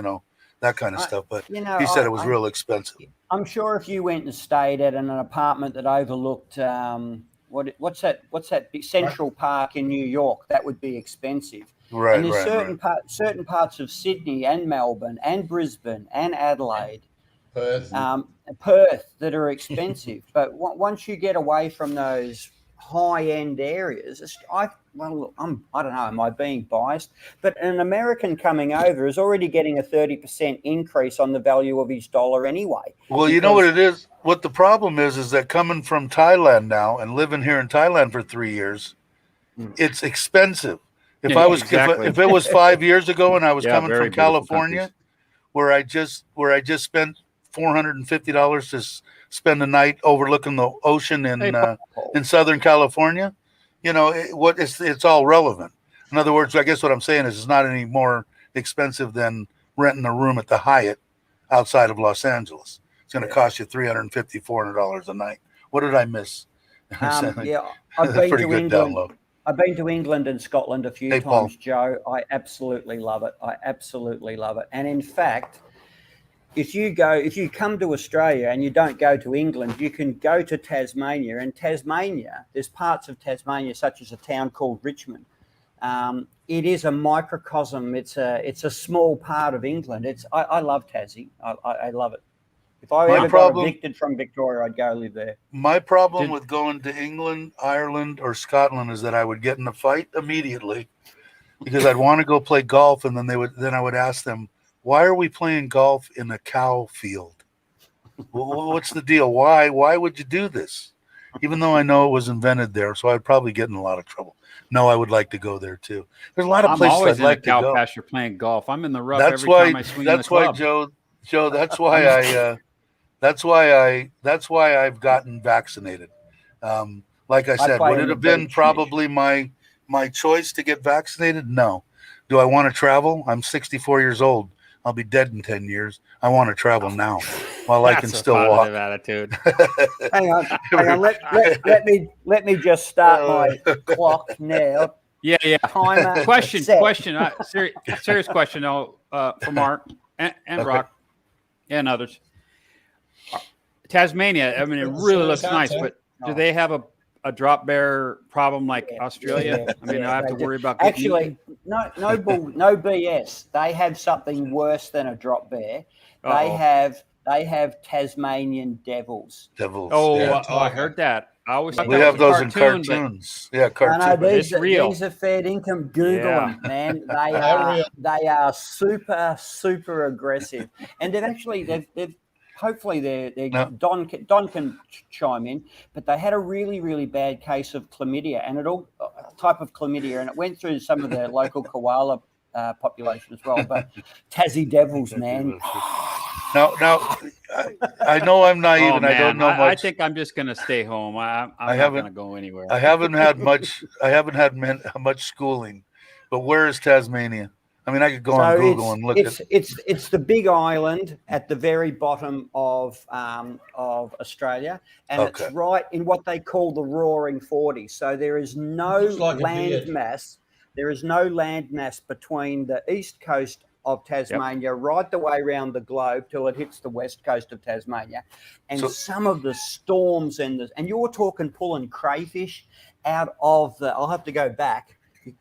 that kind of stuff. But he said it was real expensive. I'm sure if you went and stayed at an apartment that overlooked what's that big Central Park in New York, that would be expensive. Right. And there's certain parts of Sydney and Melbourne and Brisbane and Adelaide, Perth, that are expensive. But once you get away from those high-end areas, I don't know, am I being biased? But an American coming over is already getting a 30% increase on the value of his dollar anyway. Well, you know what it is? What the problem is that coming from Thailand now and living here in Thailand for 3 years, it's expensive. If if it was 5 years ago and I was coming from California, where I just spent $450 to spend a night overlooking the ocean in Southern California, it's all relevant. In other words, I guess what I'm saying is it's not any more expensive than renting a room at the Hyatt outside of Los Angeles. It's going to cost you $350, $400 a night. What did I miss? I've been to England. Download. I've been to England and Scotland a few times, Joe. I absolutely love it. And in fact, if you come to Australia and you don't go to England, you can go to Tasmania. And Tasmania, there's parts of Tasmania, such as a town called Richmond. It is a microcosm. It's a small part of England. I love Tassie. I love it. If I ever got evicted from Victoria, I'd go live there. My problem with going to England, Ireland, or Scotland is that I would get in a fight immediately because I'd want to go play golf, and then I would ask them, why are we playing golf in a cow field? What's the deal? Why would you do this? Even though I know it was invented there, so I'd probably get in a lot of trouble. No, I would like to go there too. There's a lot of places I'd like to go. I'm always in a cow pasture playing golf. I'm in the rough every time I swing the club. Joe, that's why that's why I've gotten vaccinated. Like I said, would it have been probably my choice to get vaccinated? No. Do I want to travel? I'm 64 years old. I'll be dead in 10 years. I want to travel now while I can still walk. Attitude. Hang on. Let me just start my clock now. Yeah. Timer question. Serious question though, for Mark and Brock and others. Tasmania. I mean, it really looks nice, but do they have a drop bear problem like Australia? I mean, I have to worry about actually no BS. They have something worse than a drop bear. They have Tasmanian devils. I heard that. I always thought we have those in cartoons. Yeah, cartoons. These are fair income. Google them, man. They are super aggressive, and they've hopefully Don can chime in, but they had a really bad case of chlamydia, and type of chlamydia, and it went through some of the local koala population as well. But Tassie devils, man. Now, I know I'm naive, and I don't know much. I think I'm just going to stay home. I'm not going to go anywhere. I haven't had much. I haven't had much schooling, but where is Tasmania? I mean, I could go on Google and look at. It's the big island at the very bottom of Australia, and it's right in what they call the Roaring 40s. So there is no land mass. There is no land mass between the east coast of Tasmania right the way around the globe till it hits the west coast of Tasmania, and some of the storms and you're talking pulling crayfish out of the. I'll have to go back.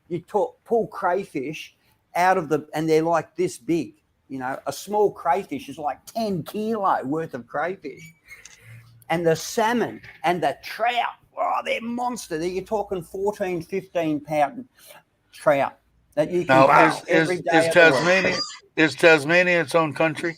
You pull crayfish out of and they're like this big, a small crayfish is like 10 kilo worth of crayfish, and the salmon and the trout, they're monster. You're talking 14, 15 pound trout that you can catch every day. Is Tasmania its own country?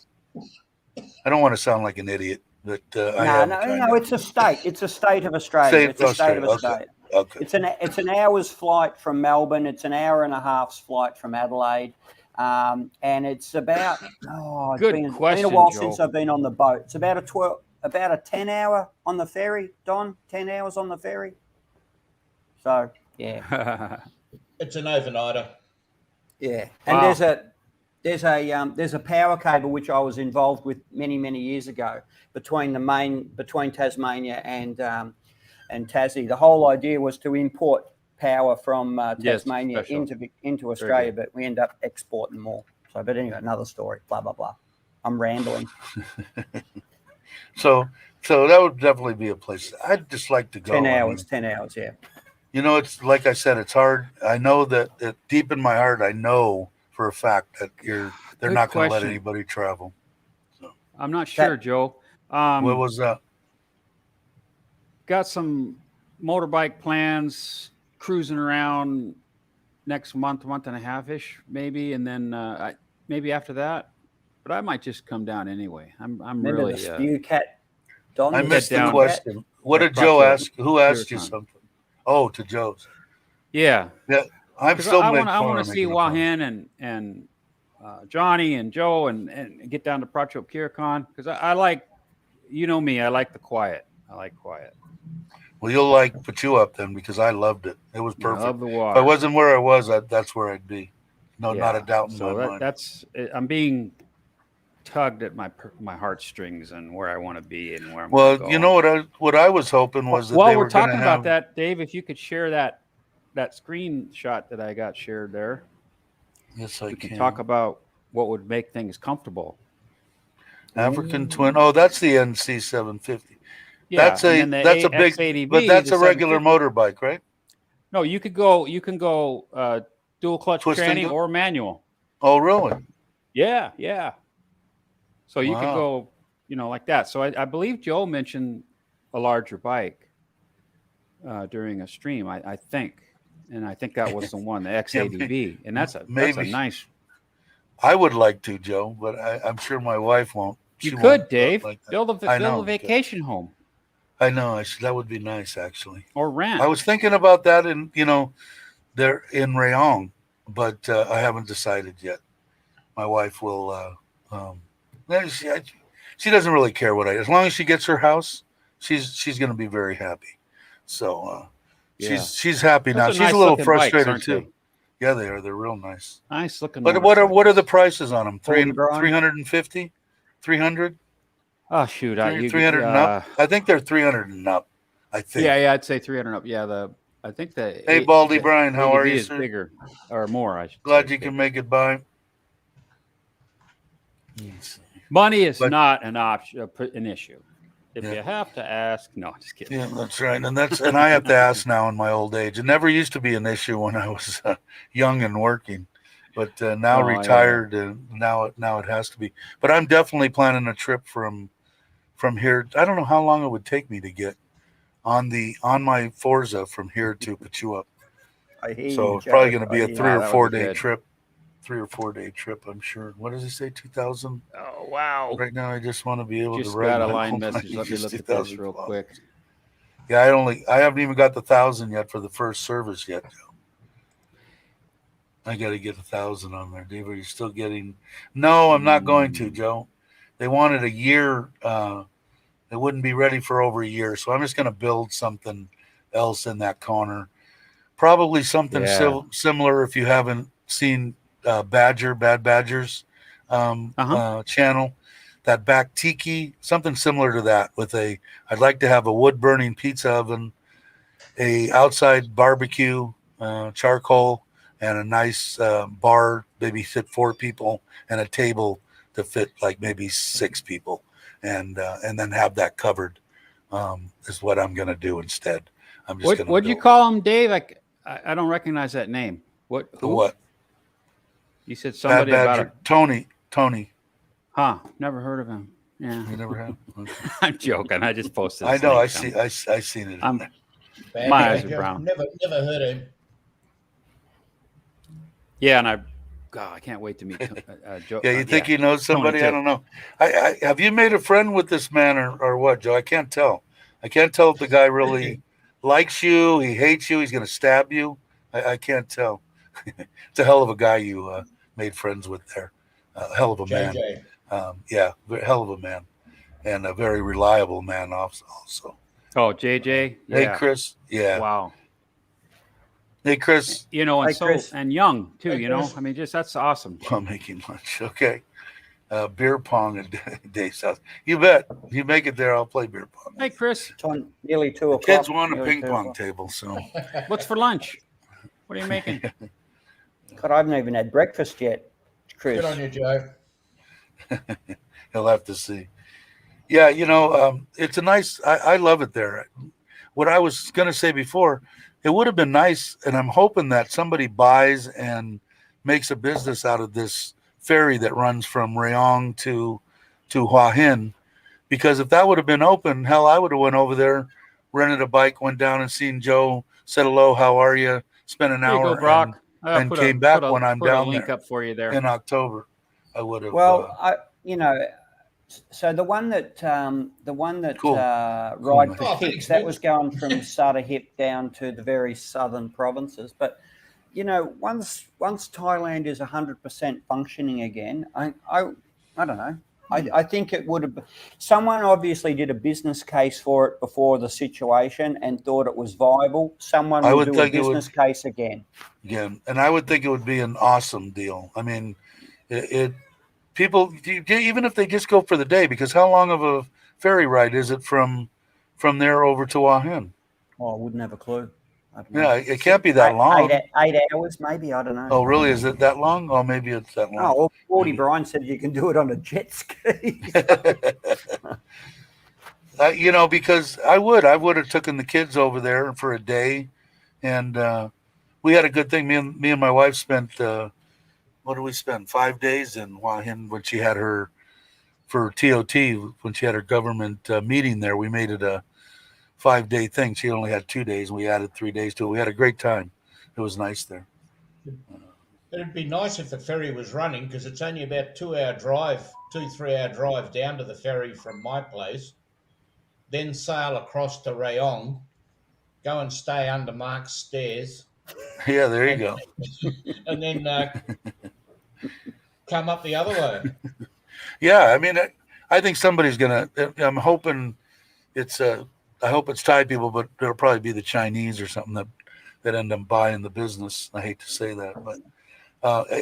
I don't want to sound like an idiot, but no, it's a state. It's a state of Australia. It's a state of a state. Okay. It's an hour's flight from Melbourne. It's an hour and a half's flight from Adelaide, and it's about. It's been a while since I've been on the boat. It's about a 10 hour on the ferry. Don, 10 hours on the ferry. So yeah, it's an overnighter. Yeah, and there's a power cable which I was involved with many years ago between Tasmania and Tassie. The whole idea was to import power from Tasmania into Australia, but we end up exporting more. So, but anyway, another story. Blah blah blah. I'm rambling. So that would definitely be a place I'd just like to go. 10 hours, yeah. It's like I said, it's hard. I know that deep in my heart, I know for a fact that they're not going to let anybody travel. So I'm not sure, Joe. What was that? Got some motorbike plans, cruising around next month and a half-ish, maybe, and then maybe after that. But I might just come down anyway. I'm really. The spew cat. Don, I missed the question. What did Joe ask? Who asked you something? Oh, to Joe's. Yeah. I'm still. I want to see Wahan and Johnny and Joe and get down to Prachuap Khiri because I like, me, I like the quiet. I like quiet. Well, you'll like Prachuap then because I loved it. It was perfect. I love the water. If I wasn't where I was, that's where I'd be. No, not a doubt in my mind. I'm being tugged at my heartstrings and where I want to be and where I'm. Well, you know what I was hoping was that while we're talking about that, Dave, if you could share that screenshot that I got shared there. Yes, I can. Talk about what would make things comfortable. African Twin. Oh, that's the NC 750. Yeah, That's a big, X80V, but that's the a regular 750. motorbike, right? No, you can go dual clutch Twist and tranny go? or manual. Oh, really? Yeah, yeah. So you could Wow. go, like that. So I believe Joe mentioned a larger bike during a stream. I think, and I think that was the one, the X80V, and that's a maybe. nice. I would like to, Joe, but I'm sure my wife won't. You She could, won't Dave, like that. build a vacation home I know. That would be nice, actually. or rent. I was thinking about that, they're in Rayong, but I haven't decided yet. My wife will. She doesn't really care as long as she gets her house. She's going to be very happy. So she's happy now. Those are She's nice a little looking frustrated bikes, too. aren't they? Yeah, they are. They're real nice. Nice looking. But what are the prices on them? 350, 300. Oh shoot, 300 and up. I think they're 300 and up. I think. Yeah, I'd say 300 up. Yeah, I think the. Hey, Baldy Brian, how are you, is sir? Bigger or more. I should. Glad you can make it by. Money is not an issue. If you have to ask, no, just kidding. Yeah, that's right, and I have to ask now in my old age. It never used to be an issue when I was young and working, but now retired, and now it has to be. But I'm definitely planning a trip from here. I don't know how long it would take me to get on my Forza from here to Pachuap. So it's probably going to be a 3 or 4 day trip. 3 or 4 day trip, I'm sure. What does he say? 2,000? Oh wow! Right now, I just want to be able to just ride. Got a line message. Let me look at this real quick. Yeah, I haven't even got the 1,000 yet for the first service yet, Joe. I got to get 1,000 on there. Dave, are you still getting? No, I'm not going to, Joe. They wanted a year. They wouldn't be ready for over a year, so I'm just going to build something else in that corner. Probably something similar if you haven't seen Bad Badgers channel, that back tiki, something similar to that with I'd like to have a wood burning pizza oven, a outside barbecue, charcoal, and a nice bar, maybe fit 4 people, and a table to fit like maybe 6 people, and then have that covered is what I'm going to do instead. I'm just going to. What'd you call him, Dave? I don't recognize that name. What? You said somebody about Tony. Huh? Never heard of him. Yeah. You never have? Okay. I'm joking. I just posted. I know. I seen it. My eyes are brown. Never heard of him. Yeah, and I can't wait to meet Joe. Yeah, you think he knows somebody? I don't know. I have you made a friend with this man or what, Joe? I can't tell. I can't tell if the guy really likes you, he hates you, he's going to stab you. I can't tell. It's a hell of a guy you made friends with there. Hell of a man. Yeah, hell of a man. And a very reliable man also. Oh, JJ? Yeah. Hey, Chris. Yeah. Wow. Hey, Chris. And Chris. And young, too, Chris. I mean, that's awesome. While making lunch. Okay. Beer pong at Dave's house. You bet. You make it there, I'll play beer pong. Hey, Chris. It's on nearly 2 o'clock. Kids want a ping pong table, so. What's for lunch? What are you making? God, I haven't even had breakfast yet, Chris. Good on you, Joe. He'll have to see. Yeah, it's a nice. I love it there. What I was going to say before, it would have been nice, and I'm hoping that somebody buys and makes a business out of this ferry that runs from Rayong to Hua Hin, because if that would have been open, hell, I would have went over there, rented a bike, went down and seen Joe, said hello, how are you, spent an hour, Brock. and came back when I'm down link there up for you there in October. I would have. Well, so the one that Cool. Ride for Oh, Kicks, thanks, that Mitch. was going from Sutter Hip down to the very southern provinces. But once Thailand is 100% functioning again, I don't know. I think it would have. Someone obviously did a business case for it before the situation and thought it was viable. Someone will do a business case again. Again, and I would think it would be an awesome deal. I mean, people, even if they just go for the day, because how long of a ferry ride is it from there over to Hua Hin? Oh, I wouldn't have a clue. I don't know. Yeah, it can't be that long. 8 hours, maybe. I don't know. Oh, really? Is it that long? Oh, maybe it's that long. Oh, well, Forty Brian said you can do it on a jet ski. Because I would have taken the kids over there for a day, and we had a good thing. Me and my wife spent what did we spend 5 days in Hua Hin when she had her for TOT when she had her government meeting there. We made it a 5-day thing. She only had 2 days, and we added 3 days to it. We had a great time. It was nice there. It'd be nice if the ferry was running, because it's only about 2-3 hour drive down to the ferry from my place, then sail across to Rayong, go and stay under Mark's stairs. Yeah, there you go. And then come up the other way. Yeah, I mean, I think somebody's gonna. I'm hoping I hope it's Thai people, but it'll probably be the Chinese or something that end up buying the business. I hate to say that, but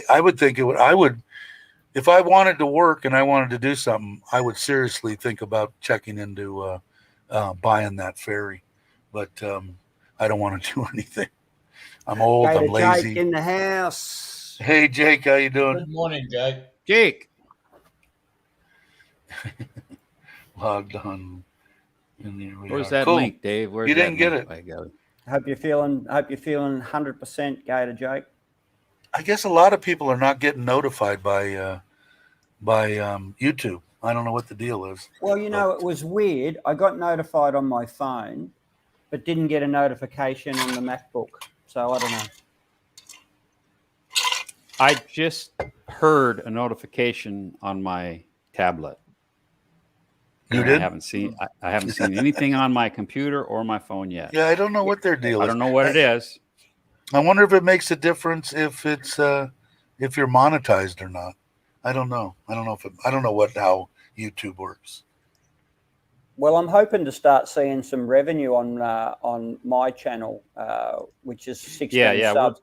I would think it would. I would, if I wanted to work and I wanted to do something, I would seriously think about checking into buying that ferry. But I don't want to do anything. I'm old. I'm lazy. Jake in the house. Hey, Jake, how you doing? Good morning, Jake. Jake. Logged on. Where's that link, Dave? You didn't get it. Hope you're feeling 100%, Gator Jake. I guess a lot of people are not getting notified by YouTube. I don't know what the deal is. Well, it was weird. I got notified on my phone, but didn't get a notification on the MacBook. So I don't know. I just heard a notification on my tablet. You did? I haven't seen anything on my computer or my phone yet. Yeah, I don't know what their deal is. I don't know what it is. I wonder if it makes a difference if it's if you're monetized or not. I don't know. I don't know how YouTube works. Well, I'm hoping to start seeing some revenue on my channel, which is 16 subs.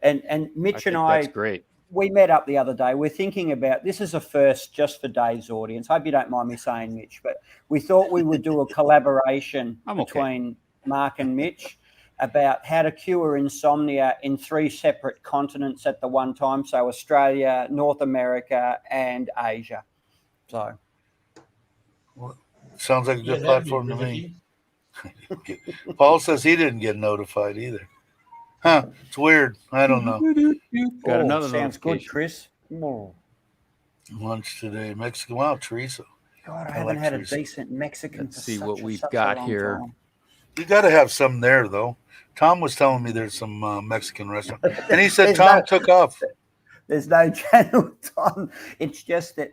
And Mitch and I, that's great. We met up the other day. We're thinking about, this is a first just for Dave's audience. Hope you don't mind me saying, Mitch, but we thought we would do a collaboration between Mark and Mitch about how to cure insomnia in 3 separate continents at the one time. So Australia, North America, and Asia. So. Well, sounds like a good platform to me. Paul says he didn't get notified either. Huh? It's weird. I don't know. Got another sounds good, Chris. Lunch today, Mexican. Wow, Teresa. God, I haven't had a decent Mexican. Let's see what we've got here. You got to have some there, though. Tom was telling me there's some Mexican restaurant, and he said Tom took off. There's no channel, Tom. It's just that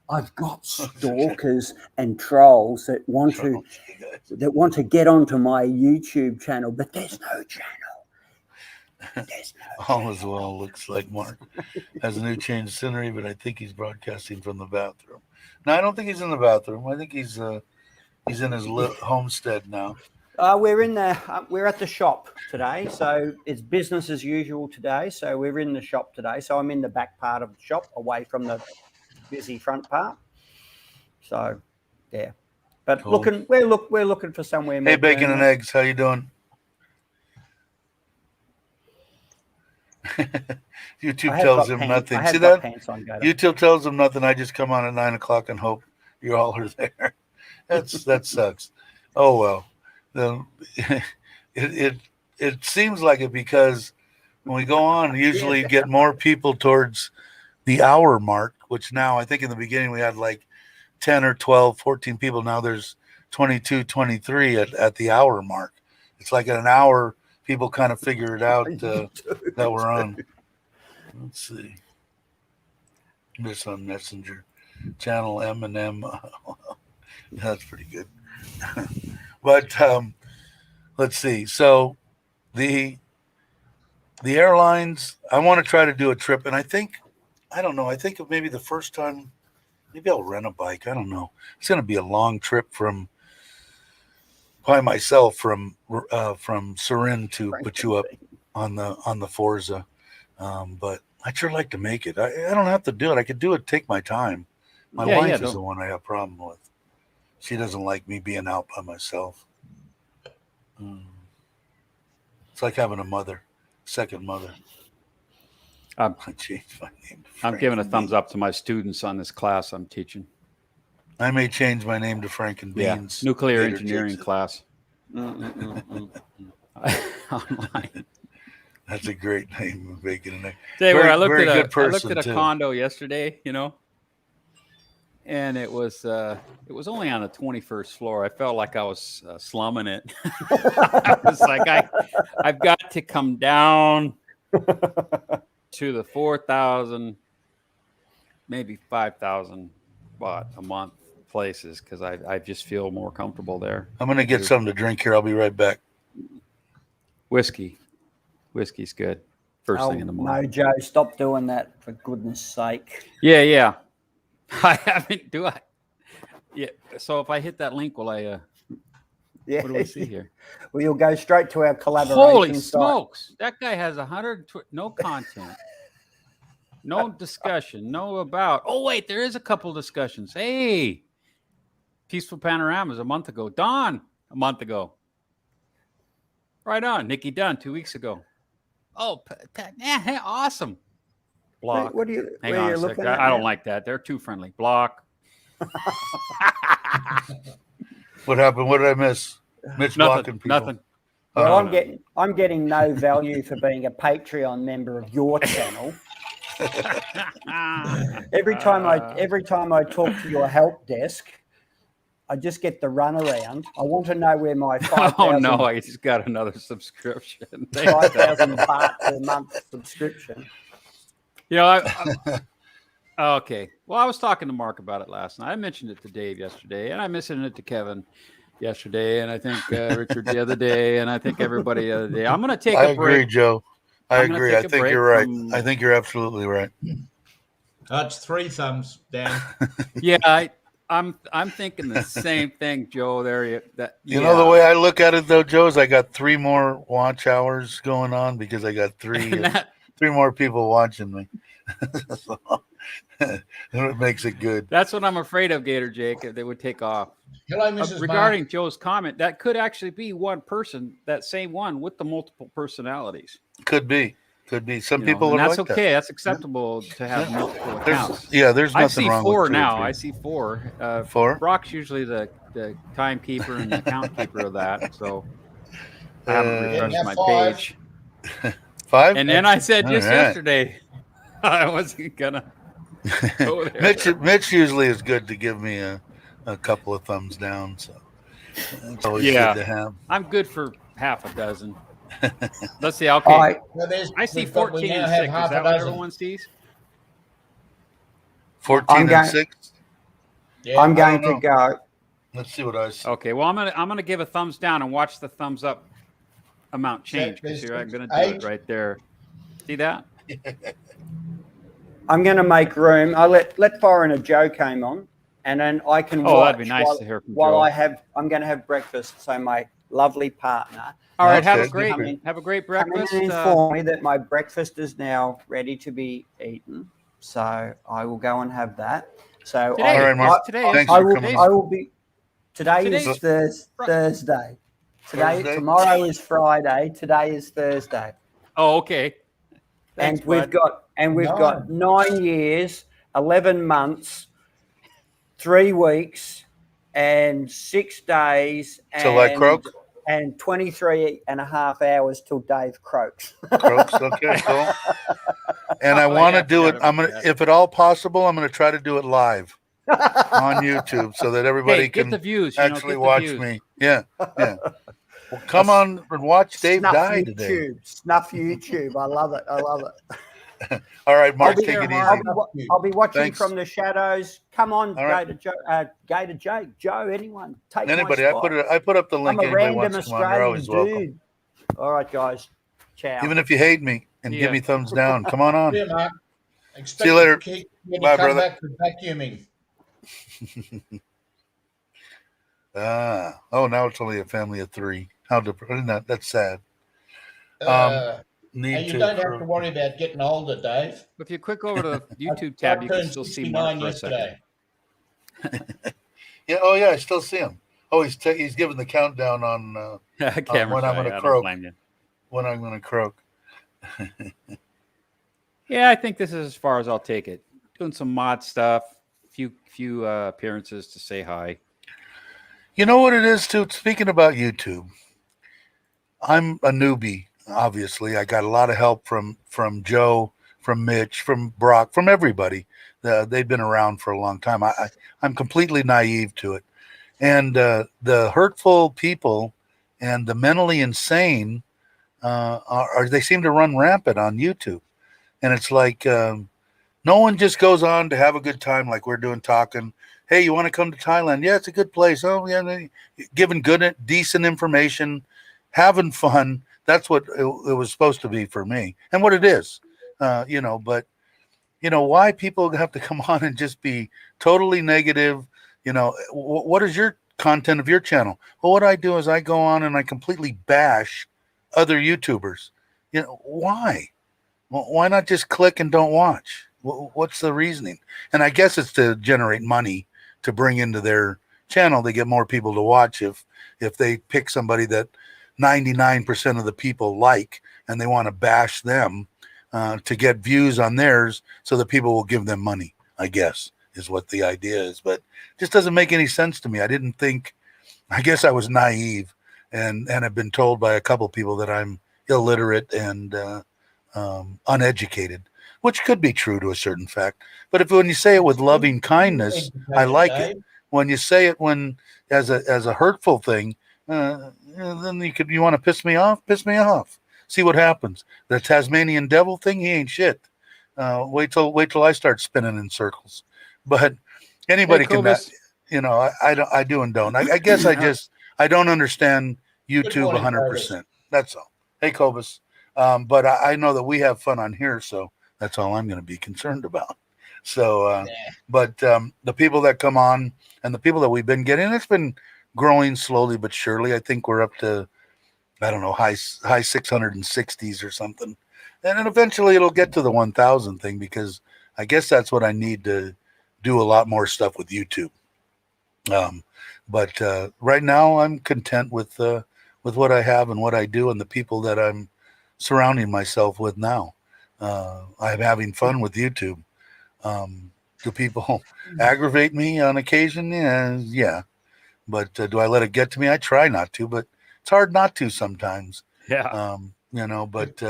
I've got stalkers and trolls that want to get onto my YouTube channel, but there's no channel. All is well. Looks like Mark has a new change of scenery, but I think he's broadcasting from the bathroom. No, I don't think he's in the bathroom. I think he's in his homestead now. We're at the shop today, so it's business as usual today. So we're in the shop today. So I'm in the back part of the shop, away from the busy front part. So, yeah, but cool. We're looking for somewhere. Hey, bacon and eggs, how you doing? YouTube tells him nothing. See that? YouTube tells him nothing. I just come on at 9 o'clock and hope you all are there. That sucks. Oh well. It seems like it because when we go on, usually get more people towards the hour mark, which now I think in the beginning we had like 10 or 12, 14 people. Now there's 22, 23 at the hour mark. It's like at an hour, people kind of figure it out that we're on. Let's see. This on Messenger. Channel M&M. That's pretty good. But let's see. So the airlines, I want to try to do a trip. And I think maybe the first time, maybe I'll rent a bike. I don't know. It's going to be a long trip by myself from Surin to Pachuap on the Forza. But I'd sure like to make it. I don't have to do it. I could do it, take my time. My wife is the one I have a problem with. She doesn't like me being out by myself. It's like having a mother, second mother. I changed my name. I'm giving a thumbs up to my students on this class I'm teaching. I may change my name to Frank and Beans. Nuclear later, engineering Jason. class. Online. That's a great name, Bacon and Egg. Say where I looked very at good I person, looked at a too. condo yesterday, and it was only on the 21st floor. I felt like I was slumming it. I was like, I've got to come down to the 4,000, maybe 5,000 baht a month places because I just feel more comfortable there. I'm going to get something to drink here. I'll be right back. Whiskey's good. First thing in the morning. No, Joe, stop doing that for goodness sake. Yeah. I haven't, do I? Yeah. So if I hit that link, will I? Yeah. What do we see here? Well, you'll go straight to our collaboration. Holy site. smokes! That guy has 100. No content, no discussion, no about. Oh wait, there is a couple discussions. Hey, Peaceful Panoramas a month ago. Don a month ago. Right on. Nikki Dunn 2 weeks ago. Oh, yeah, awesome. Block. What are you? Hang where on are you a sec. looking at I don't now? like that. They're too friendly. Block. What happened? What did I miss? Mitch blocking people. Nothing. Well, no. I'm getting no value for being a Patreon member of your channel. Every time I talk to your help desk, I just get the runaround. I want to know where my 5,000 Oh no, I just got another subscription. 5,000 baht per month subscription. Okay. Well, I was talking to Mark about it last night. I mentioned it to Dave yesterday, and I mentioned it to Kevin yesterday, and I think Richard the other day, and I think everybody the other day. I'm going to take a break. I agree, Joe. I agree. I think you're right. From... I think you're absolutely right. That's 3 thumbs down. Yeah, I'm thinking the same thing, Joe. You know the way I look at it though, Joe, is I got 3 more watch hours going on because I got 3 more people watching me. So, it makes it good. That's what I'm afraid of, Gator Jake. They would take off. Hello, Mrs. Regarding Mark. Joe's comment, that could actually be one person, that same one with the multiple personalities. Could be. Some people are that's like okay. that. That's acceptable to have multiple accounts. There's nothing I see wrong 4 with 2 or now. 3. I see 4. 4? Brock's usually the timekeeper and the account keeper of that. So I haven't refreshed my 5. page. 5? And then I said All just right. yesterday, I wasn't gonna go there. Mitch usually is good to give me a couple of thumbs down, so it's always good to have. I'm good for half a dozen. Let's see. Okay, I see 14 and 6. Is that what everyone sees? 14 and 6. Yeah, I'm going to go. Let's see what I see. Okay. Well, I'm gonna give a thumbs down and watch the thumbs up amount change because I'm gonna do it right there. See that? I'm going to make room. I let Foreigner Joe came on, and then I can watch. Oh, that'd be nice to hear from Joe. I'm going to have breakfast. So my lovely partner. All right, have Okay. a great Come in breakfast. and inform me that my breakfast is now ready to be eaten. So I will go and have that. So Today, All right, Mark. Thanks for coming. I will be. Today Today's is Thursday. Thursday? Tomorrow is Friday. Today is Thursday. Oh, okay. Thanks, And we've got 9 years, 11 months, 3 weeks, and 6 days, Till I croak? and 23 and a half hours till Dave croaks. Croaks, okay, cool. And I want to do it. If at all possible, I'm going to try to do it live on YouTube so that everybody get can the views, actually watch me. Yeah. Well, come on and watch Dave die today. Snuff YouTube. I love it. All right, Mark, take it easy. I'll be watching Thanks. from the shadows. Come on, All right. Gator Jake, Joe, anyone. Take Anybody, my spot. I put up the I'm link a anybody random wants to come on. You're Australian always welcome. dude. All right, guys. Ciao. Even if you hate me and give me thumbs down, come on on. Yeah, Mark. See you later. When Bye, you come brother. back with vacuuming. Now it's only a family of 3. How depressing. That's sad. And Need you to don't have to worry about getting older, Dave. If you click over to the YouTube tab, you can still see Mark for a second. Yeah. Oh, yeah. I still see him. Oh, he's giving the countdown on Camera when I'm shy, going to I don't croak. blame you. when I'm going to croak. Yeah, I think this is as far as I'll take it. Doing some mod stuff, few appearances to say hi. You know what it is too? Speaking about YouTube, I'm a newbie. Obviously, I got a lot of help from Joe, from Mitch, from Brock, from everybody. They've been around for a long time. I'm completely naive to it, and the hurtful people and the mentally insane they seem to run rampant on YouTube, and it's like no one just goes on to have a good time like we're doing talking. Hey, you want to come to Thailand? Yeah, it's a good place. Oh, yeah, giving good, decent information, having fun. That's what it was supposed to be for me, and what it is, But why people have to come on and just be totally negative? What is your content of your channel? Well, what I do is I go on and I completely bash other YouTubers. Why? Well, why not just click and don't watch? What's the reasoning? And I guess it's to generate money to bring into their channel. They get more people to watch if they pick somebody that 99% of the people like and they want to bash them to get views on theirs so that people will give them money, I guess, is what the idea is. But it just doesn't make any sense to me. I guess I was naive and have been told by a couple people that I'm illiterate and uneducated, which could be true to a certain fact. But when you say it with loving kindness, I like it. When you say it as a hurtful thing, then you want to piss me off. Piss me off. See what happens. The Tasmanian devil thing, he ain't shit. Wait till I start spinning in circles. But anybody can. I do and don't. I guess I don't understand YouTube 100%. That's all. Hey, Cobus. But I know that we have fun on here, so that's all I'm going to be concerned about. So, but the people that come on and the people that we've been getting, it's been growing slowly but surely. I think we're up to, I don't know, high 660s or something. And then eventually it'll get to the 1,000 thing because I guess that's what I need to do a lot more stuff with YouTube. But right now I'm content with what I have and what I do and the people that I'm surrounding myself with now. I'm having fun with YouTube. Do people aggravate me on occasion? Yeah. But do I let it get to me? I try not to, but it's hard not to sometimes. Yeah. But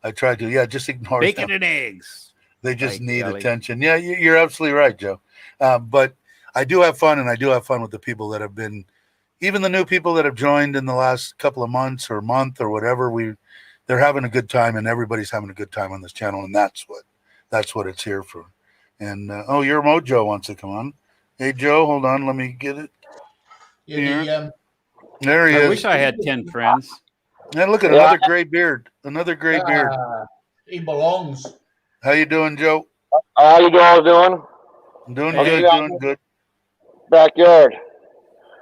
I try to. Yeah, just ignore bacon them. And eggs. They just need attention. Yeah, you're absolutely right, Joe. But I do have fun, and I do have fun with the people that have been, even the new people that have joined in the last couple of months or month or whatever. They're having a good time, and everybody's having a good time on this channel, and that's what it's here for. And your Mojo wants to come on. Hey, Joe, hold on, let me get it. Yeah, there he is. I wish I had 10 friends. And look at another gray beard. Another gray beard. He belongs. How you doing, Joe? How you all doing? Doing good, doing good. Backyard.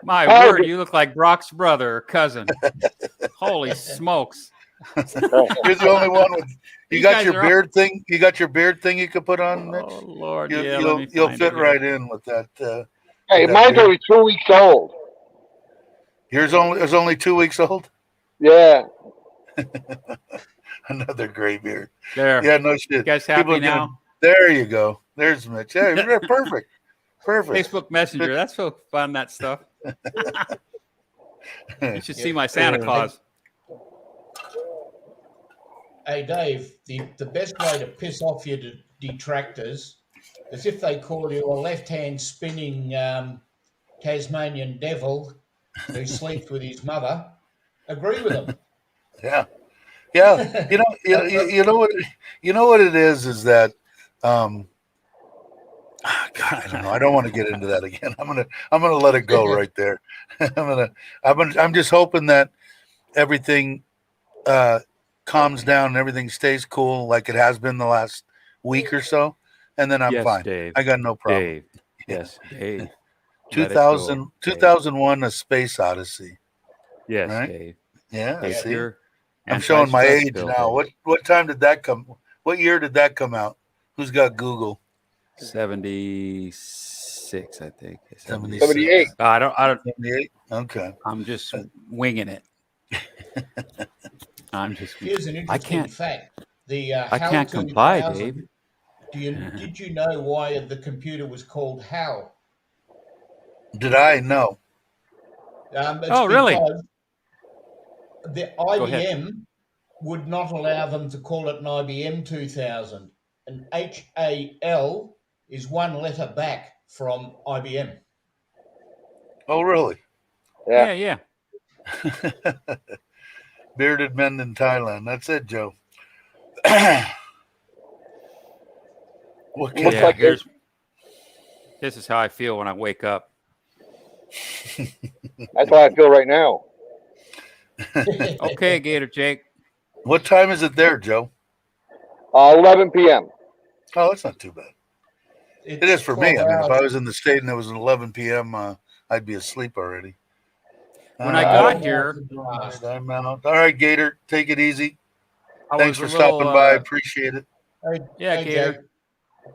My word, you look like Brock's brother or cousin. Holy smokes. You're the only one with you got your beard thing. You got your beard thing you could put on, Mitch. Oh Lord, you'll fit right in with that. Hey, mine's only 2 weeks old. Yours is only 2 weeks old. Yeah. Another gray beard. There. Yeah, no shit. You guys happy now? There you go. There's Mitch. Yeah, perfect. Perfect. Facebook Messenger. That's so fun, that stuff. You should see my Santa Claus. Hey, Dave, the best way to piss off your detractors is if they call you a left-hand spinning Tasmanian devil who sleeps with his mother. Agree with them. Yeah. You know what it is that God, I don't know. I don't want to get into that again. I'm gonna let it go right there. I'm just hoping that everything calms down and everything stays cool like it has been the last week or so, and then I'm fine. Dave. I got no problem. Dave. Yes, Dave. 2001: A Space Odyssey. Yes, right? Dave. Yeah, Dave, see, I'm showing my age now. What time did that come? What year did that come out? Who's got Google? 76, I think. 78. I don't. 78. Okay. I'm just winging it. I'm just. Here's an I interesting can't. fact. The I HAL can't comply, 2000. Dave. Did you know why the computer was called HAL? Did I? No. It's Oh, really? because the Go ahead. IBM would not allow them to call it an IBM 2000. And HAL is one letter back from IBM. Oh, really? Yeah. Yeah. Bearded men in Thailand. That's it, Joe. What can Looks Yeah. like Here's. This is how I feel when I wake up. that's how I feel right now. Okay, Gator Jake. What time is it there, Joe? 11 p.m. Oh, that's not too bad. It's It is for me. 12 I mean, if hours. I was in the state and it was 11 p.m., I'd be asleep already. When I got Uh, here, I'm out. All right, Gator, take it easy. I Thanks was for a little. stopping by. Appreciate it. Yeah, Hey, Gator. Jake.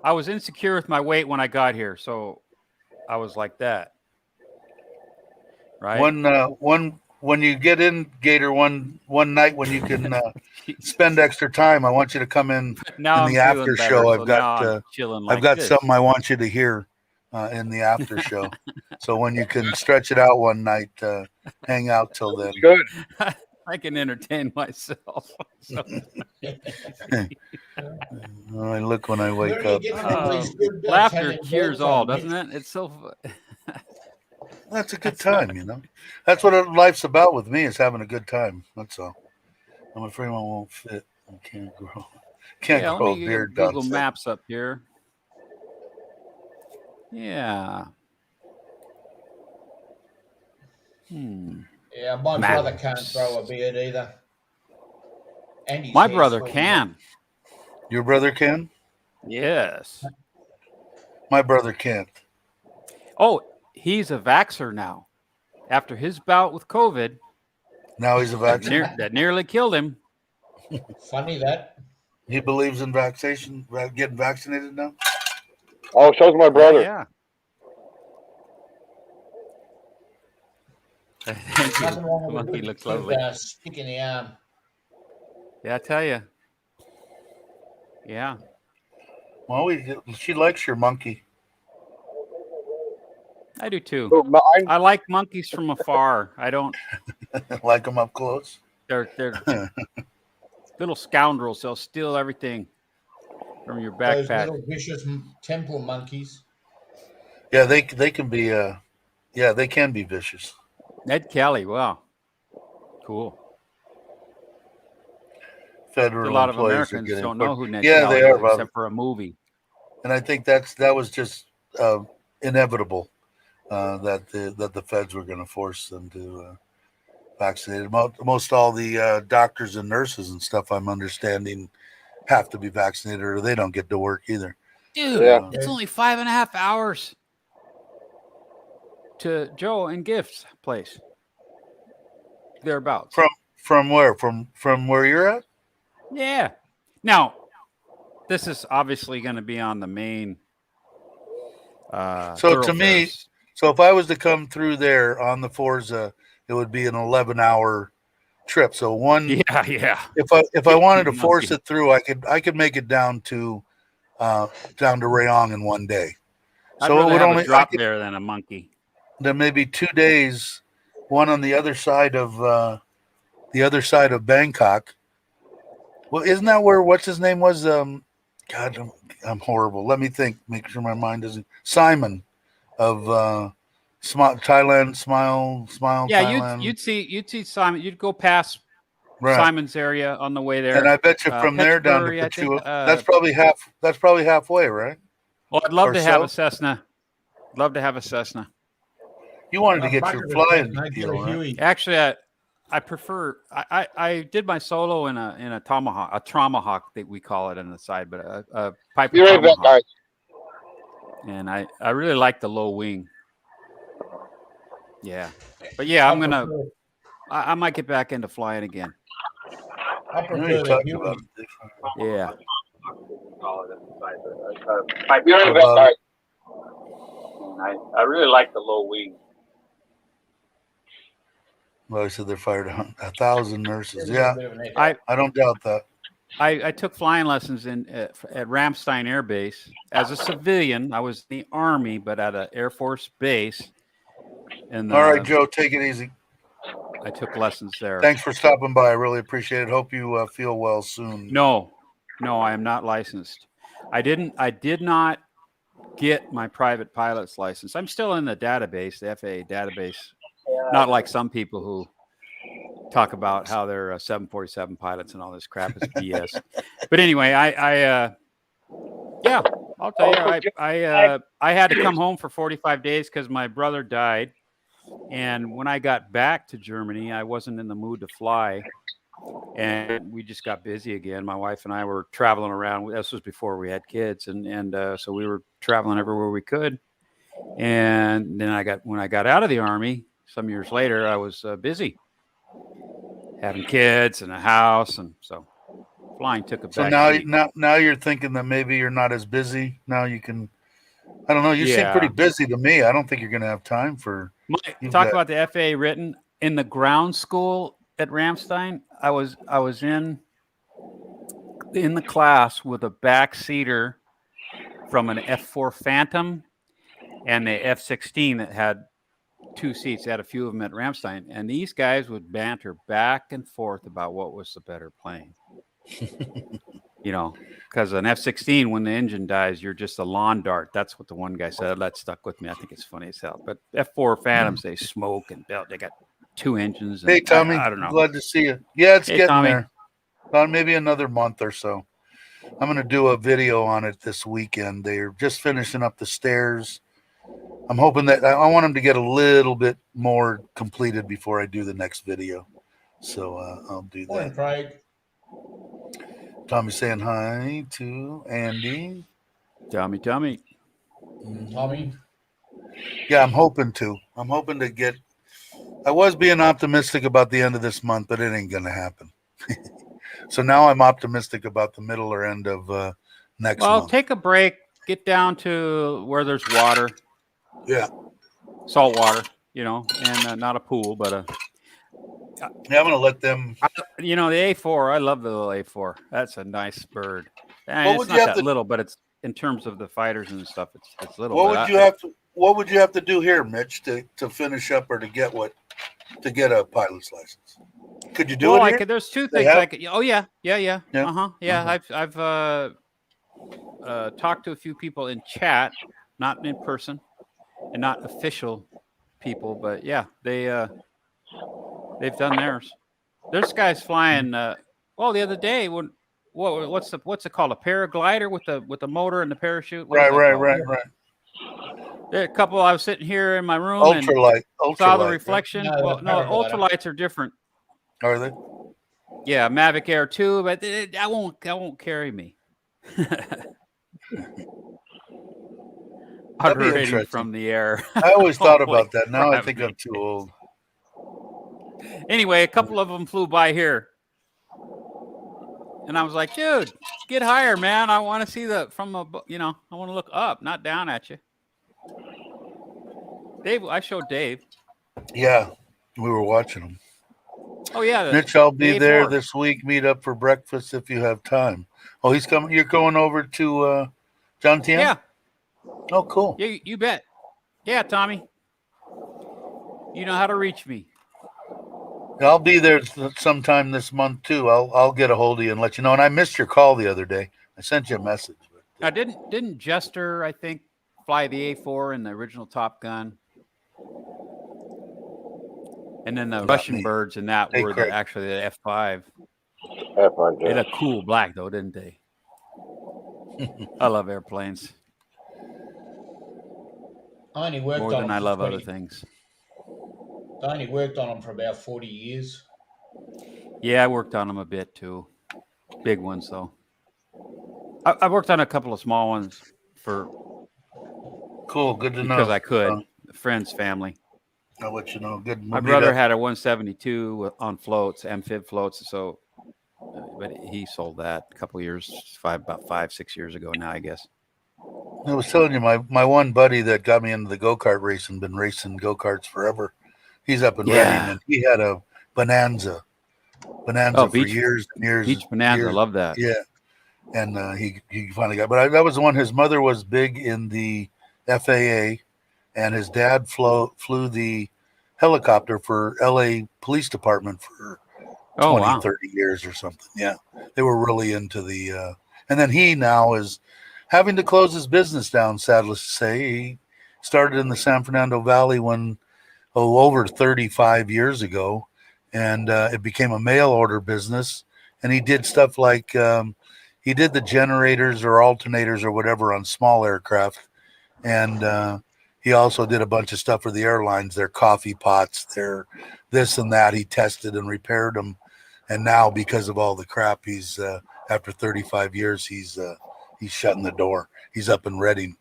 I was insecure with my weight when I got here, so I was like that. Right. When you get in, Gator, one night when you can spend extra time, I want you to come in Now the I'm feeling after better. show. So now I'm chilling like I've got this. something I want you to hear in the after show. So when you can stretch it out one night, hang out till then. Good. I can entertain myself. So, I look when I Where wake do you up. get all these good laughter Italian cures words all, from, doesn't Mitch? it? It's so. That's a good time, you know. That's what life's about with me, is having a good time. That's all. I'm afraid one won't fit. I can't grow. Can't Yeah, let grow a me beard. get Google Don said. Maps up here. Yeah. Yeah, my brother can't grow a beard either. And his My hair's brother falling can. Your brother can? Yes. My brother can't. Oh, he's a vaxxer now. After his bout with COVID, Now he's a vaccine. that nearly killed him. off. Funny that. He believes in vaccination, getting vaccinated now. Oh, so's my brother. Yeah. Thank you. Nothing wrong with a Monkey good, looks lovely. stick in the arm. Yeah, I tell you. Yeah. Well, she likes your monkey. I do too. So mine, I like monkeys from afar. I don't. Like them up close. They're little scoundrels. They'll steal everything from your Those backpack. little vicious temple monkeys. Yeah, they can be. They can be vicious. Ned Kelly. Wow. Cool. Federal A lot of employees are Americans getting don't know who Ned Yeah, Kelly they are, is, Bob. except for a movie. And I think that was just inevitable that the feds were going to force them to vaccinate. Most all the doctors and nurses and stuff, I'm understanding, have to be vaccinated or they don't get to work either. Dude, Yeah. it's only 5.5 hours to Joe and Gift's place. Thereabouts. From where? From where you're at? Yeah. Now, this is obviously going to be on the main. So to me, if I was to come through there on the Forza, it would be an 11-hour trip. So Yeah. If I wanted to force it through, I could make it down to Rayong in one day. I'd So it rather would have only a drop there than a monkey. Then maybe 2 days, one on the other side of Bangkok. Well, isn't that where what's his name was? God, I'm horrible. Let me think. Make sure my mind doesn't. Simon of Thailand. Smile. Yeah, Thailand. you'd see Simon. You'd go past Right. Simon's area on the way there. And I bet you from there down to Petchbury, I think, Pachua, that's probably halfway, right? Well, I'd love or to have so. a Cessna. Love to have a Cessna. You wanted to A get bucket your of flying Cessna, get deal, a right? Huey. Actually, I prefer. I did my solo in a tomahawk, a Tomahawk that we call it on the side, but a Piper be right back, Tomahawk. guys. And I really like the low wing. Yeah, but yeah, I might get back into flying again. I I know prefer you the talked Huey. about it. Yeah. Be right back, Bob. guys. I really like the low wing. Well, I said they fired 1,000 nurses. There's a Yeah, bit of an echo. I don't doubt that. I took flying lessons at Ramstein Air Base as a civilian. I was in the Army, but at an Air Force base. And All right, Joe, take it easy. I took lessons there. Thanks for stopping by. I really appreciate it. Hope you feel well soon. No, I am not licensed. I did not get my private pilot's license. I'm still in the database, the FAA database. Not like some people who talk about how they're 747 pilots and all this crap is BS. But anyway, yeah, I'll tell you, I had to come home for 45 days because my brother died. And when I got back to Germany, I wasn't in the mood to fly. And we just got busy again. My wife and I were traveling around. This was before we had kids. And so we were traveling everywhere we could. And then when I got out of the Army, some years later, I was busy having kids and a house. And so flying took a back seat. Now you're thinking that maybe you're not as busy. Now you can, I don't know. You seem pretty busy to me. I don't think you're going to have time for. Talk about the FAA written in the ground school at Ramstein. I was in the class with a backseater from an F4 Phantom and the F-16 that had 2 seats. They had a few of them at Ramstein, and these guys would banter back and forth about what was the better plane. Because an F-16, when the engine dies, you're just a lawn dart. That's what the one guy said. That stuck with me. I think it's funny as hell. But F4 Phantoms, they smoke and belt. They got 2 engines. And hey, Tommy. I don't know. Glad to see you. Yeah, it's getting Tommy. there. About maybe another month or so. I'm going to do a video on it this weekend. They're just finishing up the stairs. I'm hoping that I want them to get a little bit more completed before I do the next video. So I'll do that. Morning, Craig. Tommy saying hi to Andy. Tommy. Tommy. Yeah, I'm hoping to get. I was being optimistic about the end of this month, but it ain't going to happen. So now I'm optimistic about the middle or end of next month. Well, take a break. Get down to where there's water. Yeah. Salt water, and not a pool, but yeah, I'm going to let them. The A4, I love the little A4. That's a nice bird. And it's not that little, but it's in terms of the fighters and stuff, it's little. What would you have to do here, Mitch, to finish up or to get a pilot's license? Could you do it here? There's 2 things I could. Oh yeah. Yeah. I've talked to a few people in chat, not in person, and not official people, but yeah, they've done theirs. There's guys flying. The other day what's it called? A paraglider with the motor and the parachute. Right. There are a couple. I was sitting here in my room ultralight. Saw the reflection. Right? No, ultralights are different. Are they? Yeah, Mavic Air 2, but that won't carry me. Operating from the air. I always thought about that. Now I think I'm too old. Anyway, a couple of them flew by here. And I was like, dude, get higher, man. I want to see I want to look up, not down at you. Dave, I showed Dave. Yeah, we were watching them. Oh, yeah. Mitch, I'll be there this week. Meet up for breakfast if you have time. Oh, he's coming. You're going over to John Tien? Yeah. Oh, cool. Yeah, you bet. Yeah, Tommy. You know how to reach me. I'll be there sometime this month too. I'll get a hold of you and let you know. And I missed your call the other day. I sent you a message. Now, didn't Jester, I think, fly the A4 in the original Top Gun? And then the Russian birds and that were actually the F5. F5, yeah. They look cool black though, didn't they? I love airplanes. I only worked more on than them I love other things. I only worked on them for about 40 years. Yeah, I worked on them a bit too. Big ones though. I worked on a couple of small ones for. Cool, good to know. Because I could. Friends, family. I'll let you know. Good. My brother had a 172 on floats, amphib floats. So, but he sold that a couple of years, about 5-6 years ago now, I guess. I was telling you, my one buddy that got me into the go-kart racing, been racing go-karts forever. He's up in Yeah. Reading, and he had a Bonanza Oh, for years and years. Beach Bonanza. Years. Love that. Yeah, and he finally got. But that was the one. His mother was big in the FAA, and his dad flew the helicopter for LA Police Department for 20, 30 years or something. Yeah, they were really into the. And then he now is having to close his business down. Sadly to say, he started in the San Fernando Valley over 35 years ago, and it became a mail order business. And he did stuff like he did the generators or alternators or whatever on small aircraft, and he also did a bunch of stuff for the airlines, their coffee pots, their this and that. He tested and repaired them, and now because of all the crap, he's after 35 years, he's shutting the door. He's up in Reading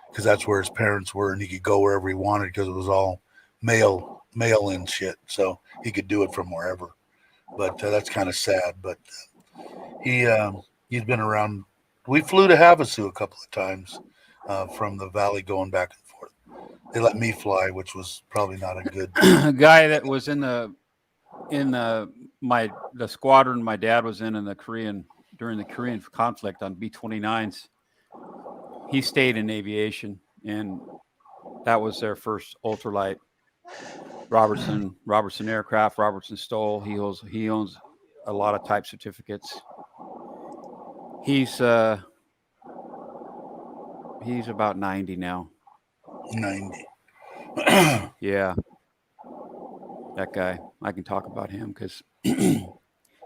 because that's where his parents were, and he could go wherever he wanted because it was all mail in shit, so he could do it from wherever. But that's kind of sad. But he's been around. We flew to Havasu a couple of times from the valley going back and forth. They let me fly, which was probably not a good. A guy that was in the squadron my dad was in during the Korean conflict on B-29s. He stayed in aviation, and that was their first ultralight. Robertson Aircraft, Robertson Stoll. He owns a lot of type certificates. He's about 90 now. 90. Yeah. That guy. I can talk about him because he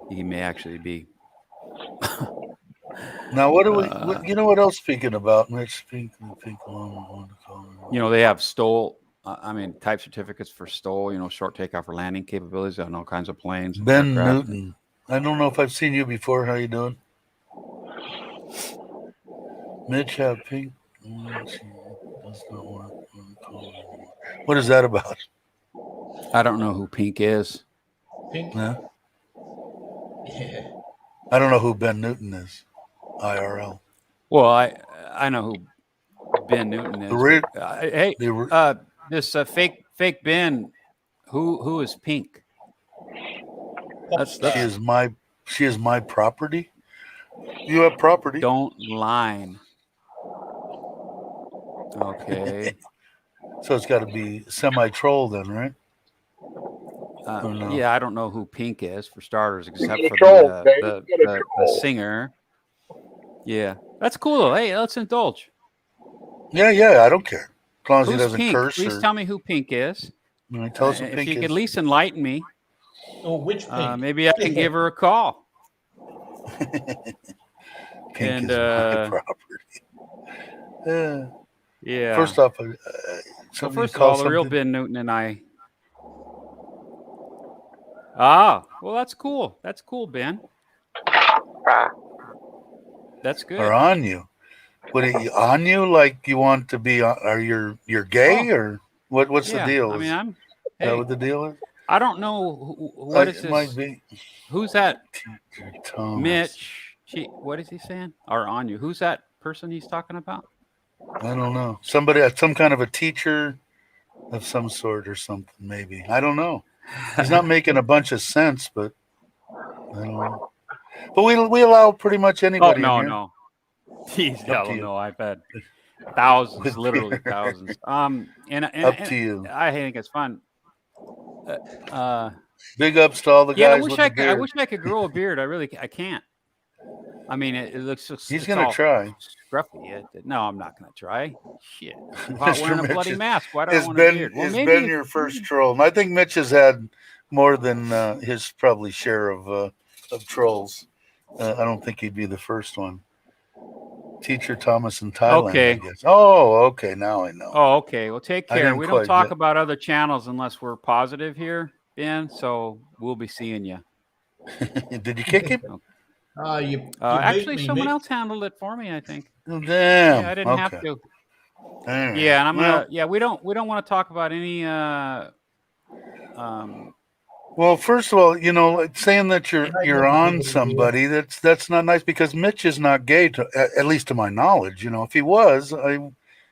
may actually be. Now, what do we? You know what else? Speaking about Mitch, they have Stoll. Type certificates for Stoll. Short takeoff or landing capabilities on all kinds of planes. Ben Newton. I don't know if I've seen you before. How you doing? Mitch have pink. Does not work. What is that about? I don't know who Pink is. Pink? Yeah. Yeah. I don't know who Ben Newton is. IRL. Well, I know who Ben Newton is. This fake Ben, who is Pink? She is my property. You have property. Don't line. Okay. So it's got to be semi-troll then, right? No? Yeah, I don't know who Pink is for starters, except for the singer. Yeah, that's cool though. Hey, let's indulge. Yeah, I don't care as long as he doesn't Pink? curse. Please tell me who Pink is. Tell us who Pink if you is. could at least enlighten me. Oh, which Pink? Maybe I can give her a call. Pink is my property. Yeah. First off, first of all, the real Ben Newton and I. Well, that's cool. That's cool, Ben. That's good. Or on you? Would it on you like you want to be? Are you're gay or what? What's the deal? I'm. Is that what the deal is? I don't know what is this. Might be. Who's that? Thomas. Mitch. What is he saying? Or on you? Who's that person he's talking about? I don't know. Some kind of a teacher of some sort or something. Maybe I don't know. He's not making a bunch of sense, but I don't know. But we allow pretty much anybody. Oh, in here. no. Geez, hell no. I've had thousands, literally thousands. And up to you. I think it's fun. Big ups to all the guys. I wish I could grow a beard. I can't. I mean, it looks. He's gonna try. Scruffy. No, I'm not gonna try. Shit. Without wearing a bloody mask. Why do I want a beard? Well, it's been your first troll. And I think Mitch has had more than his probably share of trolls. I don't think he'd be the first one. Teacher Thomas in Thailand. Okay. I guess. Oh, okay. Now I know. Oh, okay. Well, take care. We don't talk about other channels unless we're positive here, Ben. So we'll be seeing you. Did you kick him? You actually, someone else handled it for me. I think. Oh, damn. Yeah, I didn't have to. Right. Yeah, and I'm gonna. Yeah, we don't want to talk about any. Well, first of all, like saying that you're on somebody, that's not nice because Mitch is not gay, at least to my knowledge. If he was,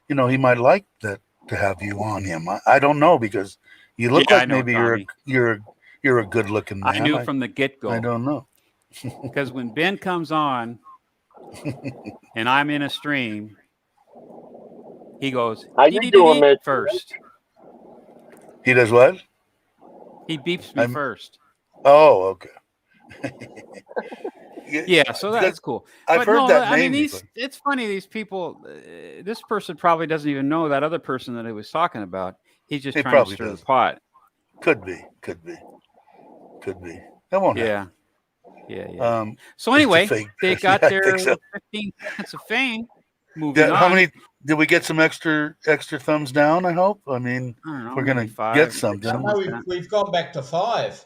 he might like that to have you on him. I don't know because, You look Yeah, I like know, maybe Tommy. you're a good looking man. I knew from the get I go don't know. because when Ben comes on and I'm in a stream, he goes, How you doing, Mitch? first. He does what? He beeps me first. Oh, okay. Yeah, so that's cool. I've But heard no, that I mean, name. it's funny. These people, this person probably doesn't even know that other person that he was talking about. He's just He trying to probably stir the doesn't. pot. Could be. That won't happen. Yeah. So anyway, they got their 15 seconds of fame. Moving on. How many did we get? Some extra thumbs down, I hope. I mean, I don't know, we're gonna five, get something. No, we've gone back to 5.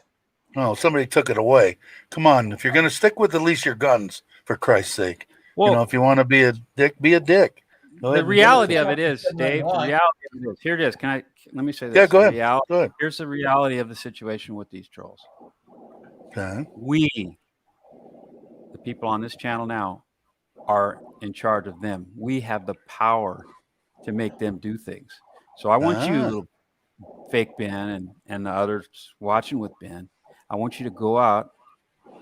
Oh, somebody took it away. Come on, if you're gonna stick with at least your guns, for Christ's sake. Well, if you want to be a dick, be a dick. The reality of it is, Dave. The reality of it is. Here it is. Let me say this. Yeah, go ahead. Reality, Go ahead. Here's the reality of the situation with these trolls. Okay. We, the people on this channel now, are in charge of them. We have the power to make them do things. So I want you, little fake Ben and the others watching with Ben, I want you to go out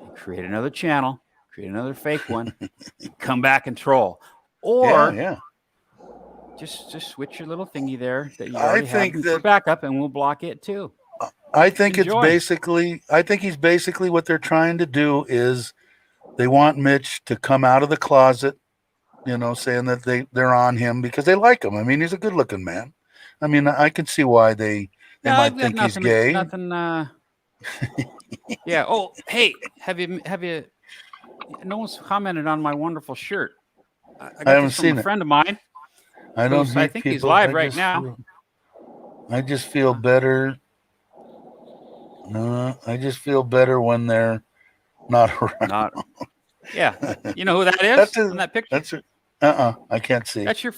and create another channel, create another fake one, come back and troll. Or just switch your little thingy there that you already have for backup, and we'll block it too. I think he's basically what they're trying to do is they want Mitch to come out of the closet, saying that they're on him because they like him. I mean, he's a good looking man. I mean, I can see why they might think he's gay. Yeah. Oh, hey, have you? No one's commented on my wonderful shirt. I got this from a friend of mine. I don't. I think he's live right now. I just feel better. No, I just feel better when they're not around. Yeah. You know who that is in that picture? That's it. I can't see. That's your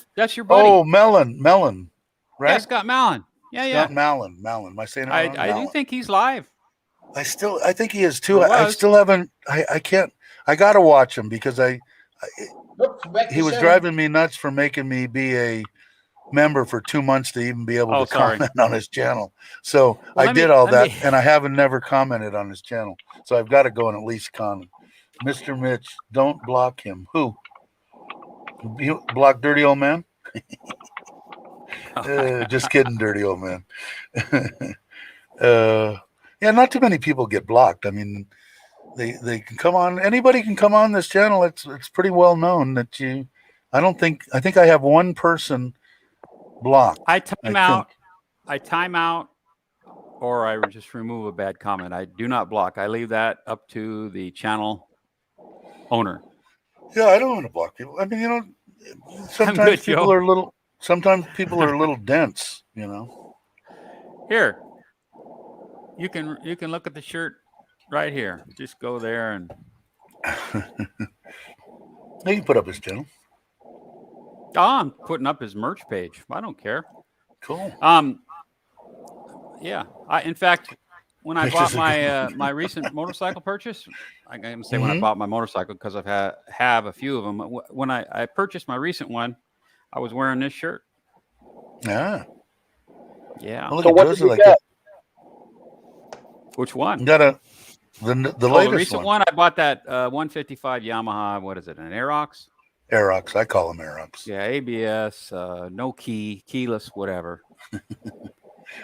buddy. Oh, Mellon. Right? Yeah, Scott Mallon. Yeah. Scott Mallon. Am I saying it wrong? I do think he's live. I think he is too. I still haven't. I can't. I gotta watch him because he was driving me nuts for making me be a member for 2 months to even be able to comment on his channel. So I did all that, and I haven't never commented on his channel. So I've got to go and at least comment. Mr. Mitch, don't block him. Who? You block Dirty Old Man? Just kidding, Dirty Old Man. Yeah, not too many people get blocked. I mean, they can come on. Anybody can come on this channel. It's pretty well known that you. I think I have one person blocked. I time out, or I just remove a bad comment. I do not block. I leave that up to the channel owner. Yeah, I don't want to block people. I mean, sometimes people are a little. Sometimes people are a little dense. Here, you can look at the shirt right here. Just go there and. He can put up his channel. Oh, I'm putting up his merch page. I don't care. Cool. Yeah. In fact, when I bought my recent motorcycle purchase, I'm going to say when I bought my motorcycle because I've have a few of them. When I purchased my recent one, I was wearing this shirt. Yeah. Yeah. So what did you get? Which one? You got the latest the recent one. I bought that 155 Yamaha. What is it? An Aerox? Aerox. I call them Aerox. Yeah, ABS, no keyless, whatever. A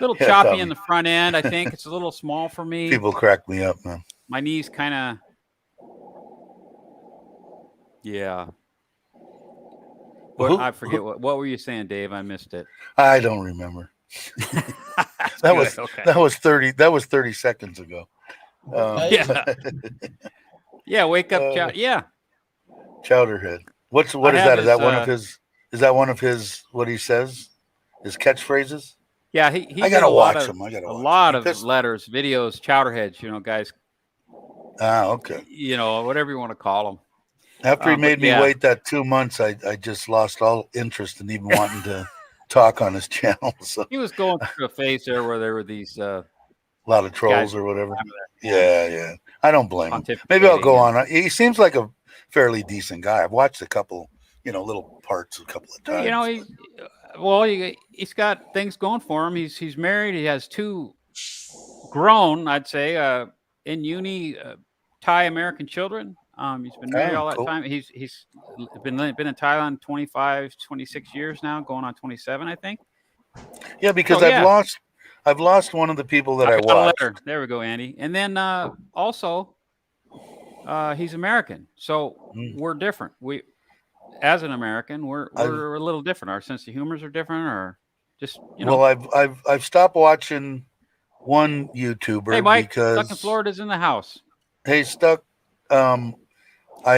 little choppy in the front end. I think it's a little small for me. People crack me up, man. My knees kind of. Yeah. But I forget what were you saying, Dave? I missed it. I don't remember. that was 30 seconds ago. Yeah, wake up, yeah. Chowderhead. What is that? Is that one of his? Is that one of his? What he says? His catchphrases? Yeah, he. I gotta watch him. A lot of letters, videos, chowderheads. Guys. Ah, okay. Whatever you want to call them. After he made me wait that 2 months, I just lost all interest in even wanting to talk on his channel. So he was going through a phase there where there were these a lot of trolls or whatever. Yeah. I don't blame him. Maybe I'll go on. He seems like a fairly decent guy. I've watched a couple, little parts a couple of times. He's got things going for him. He's married. He has two grown, I'd say, in uni, Thai American children. He's been married all that cool. time. He's been in Thailand 25, 26 years now, going on 27, I think. Yeah, because So, yeah. I've lost one of the people that I got a watched. letter. There we go, Andy. And then also, he's American, so we're different. We, as an American, we're a little different. Our sense of humors are different, or just Well, I've stopped watching one YouTuber. Hey, Mike, because Stuck in Florida's in the house. Hey, Stuck. I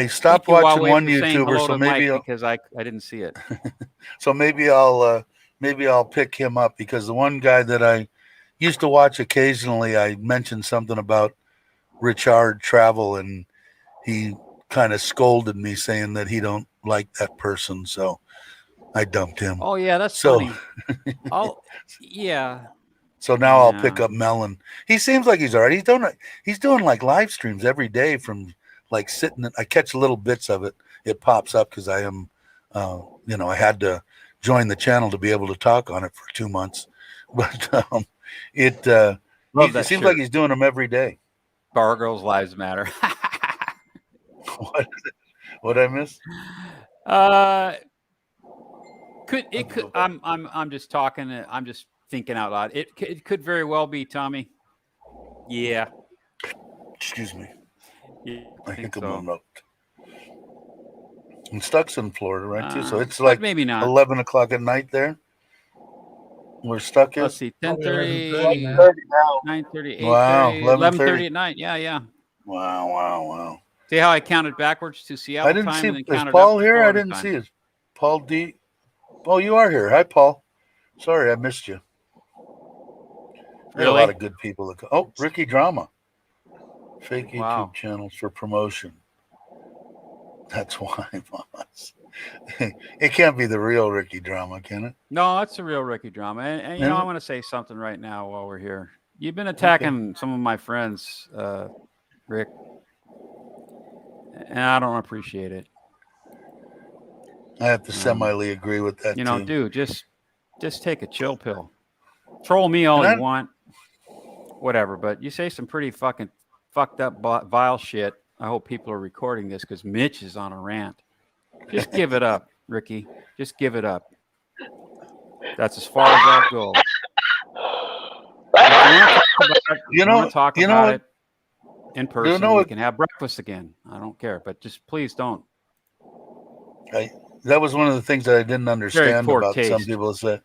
stopped watching one YouTuber, so maybe because I didn't see it. So maybe I'll pick him up, because the one guy that I used to watch occasionally, I mentioned something about Richard Travel, and he kind of scolded me, saying that he don't like that person, so I dumped him. Oh yeah, that's funny. Yeah. So now I'll pick up Melon. He seems like he's all right. He's doing like live streams every day from like sitting. I catch little bits of it. It pops up because I am, I had to join the channel to be able to talk on it for 2 months. But it seems like he's doing them every day. Bar Girls Lives Matter. What I miss? I'm just talking. I'm just thinking out loud. It could very well be Tommy. Yeah. Excuse me. Yeah, I think so. I'm out. And Stuck's in Florida, right? Too. So it's like maybe not 11 o'clock at night there. Where Stuck is. Let's see, 10:30, 9:30, 8:30, wow, 11:30 at night. Yeah. Wow. See how I counted backwards to Seattle I didn't time see. and then Is counted Paul up here? to I didn't see it. Paul D. Oh, you are here. Hi, Paul. Sorry, I missed you. Really? A lot of good people that oh, Ricky Drama. Fake YouTube channels for promotion. That's why, boss. It can't be the real Ricky Drama, can it? No, it's the real Ricky Drama. And you know, I want to say something right now while we're here. You've been attacking some of my friends, Rick, and I don't appreciate it. I have to semi-ly agree with that. You know, dude, just take a chill pill. Troll me all you want, whatever. But you say some pretty fucking fucked up, vile shit. I hope people are recording this because Mitch is on a rant. Just give it up, Ricky. Just give it up. That's as far as I'll go. You want to talk about it in person. We can have breakfast again. I don't care, but just please don't. That was one of the things that I didn't understand about some people. Said,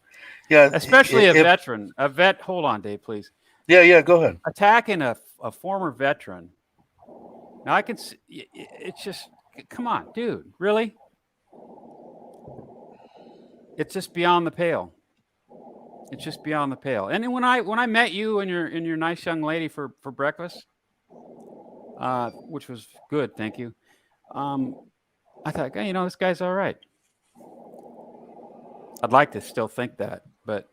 yeah, especially a veteran. A vet. Hold on, Dave, please. Yeah. Go ahead. Attacking a former veteran. Now I can. It's just. Come on, dude. Really? It's just beyond the pale. It's just beyond the pale. And when I met you and your nice young lady for breakfast, which was good, thank you. I thought, hey, this guy's all right. I'd like to still think that, but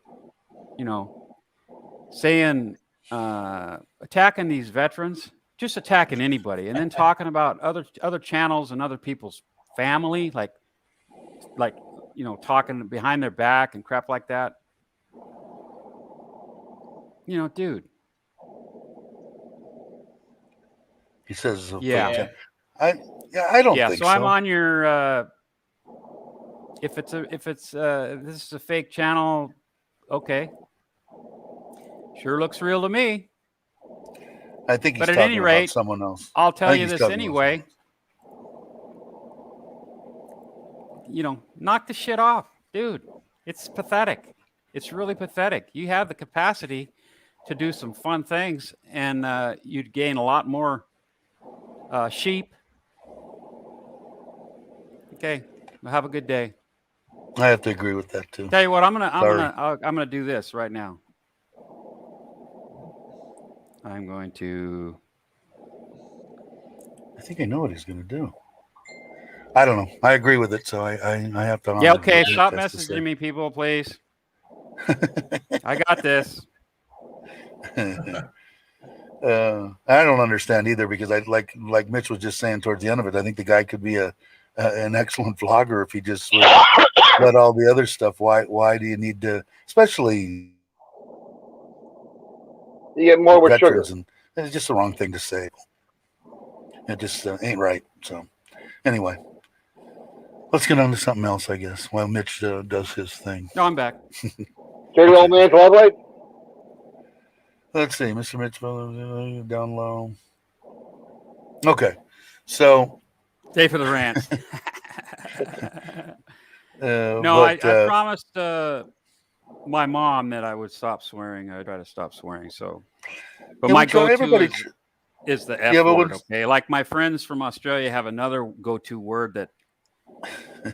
saying attacking these veterans, just attacking anybody, and then talking about other channels and other people's family, like talking behind their back and crap like that. Dude. He says, yeah. I don't think so. So I'm on your. If this is a fake channel, okay. Sure looks real to me. I think he's but at talking any rate, about someone else. I'll tell you this anyway. Knock the shit off, dude. It's pathetic. It's really pathetic. You have the capacity to do some fun things, and you'd gain a lot more sheep. Okay, well, have a good day. I have to agree with that too. Tell you what, I'm gonna do this right now. I'm going to. I think I know what he's going to do. I don't know. I agree with it, so I have to. Yeah. Okay. Stop messaging me, people, please. I got this. I don't understand either, because I like Mitch was just saying towards the end of it. I think the guy could be an excellent vlogger if he just let all the other stuff. Why do you need to, especially? You get more with veterans, sugar. and it's just the wrong thing to say. It just ain't right. So anyway, let's get on to something else, I guess, while Mitch does his thing. No, I'm back. Dirty old man's love life. Let's see, Mr. Mitch, down low. Okay, so Stay for the rant. No, but, I promised my mom that I would stop swearing. I would try to stop swearing. So, but yeah, my we try- go-to everybody. is the F Yeah, but word. what's- Okay, like my friends from Australia have another go-to word that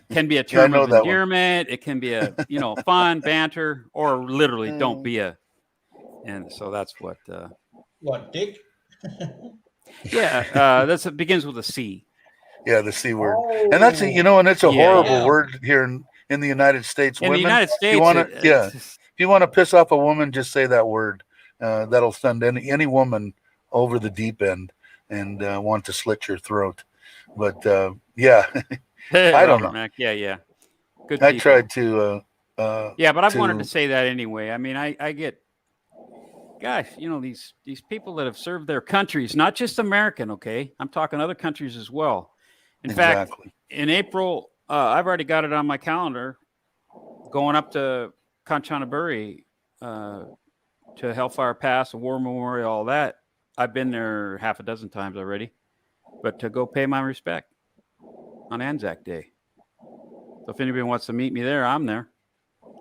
can be a Yeah, I term know of that one. endearment. It can be a fun banter, or literally don't be a. And so that's what. What, Dick? Yeah, it begins with a C. Yeah, the C word, Oh. and that's and it's a Yeah, horrible yeah. word here in the United States. In the Women, United States, if you want to, if you want to piss off a woman, just say that word. That'll send any woman over the deep end and want to slit your throat. But yeah, Hey, I don't Robert know. Mack. Yeah. Good. I people. tried to. Yeah, but I've wanted to say that anyway. I mean, I get, gosh, these people that have served their countries, not just American, okay? I'm talking other countries as well. In fact, Exactly. in April, I've already got it on my calendar, going up to Kanchanaburi, to Hellfire Pass, a war memorial, all that. I've been there half a dozen times already, but to go pay my respect on Anzac Day. So if anybody wants to meet me there, I'm there.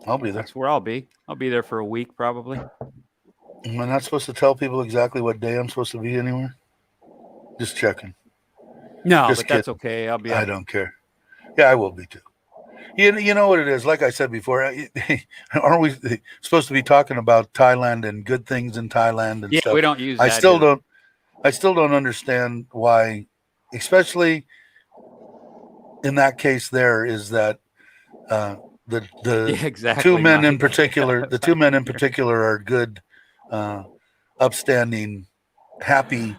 I'll be there. That's where I'll be. I'll be there for a week probably. Am I not supposed to tell people exactly what day I'm supposed to be anywhere? Just checking. No, Just but that's okay. I'll be. I don't care. Yeah, I will be too. You know what it is? Like I said before, aren't we supposed to be talking about Thailand and good things in Thailand and Yeah, stuff? we don't use. I that still here. don't understand why, especially in that case. There is that the Yeah, exactly. two men in Mike. particular. The two men in particular are good, upstanding, happy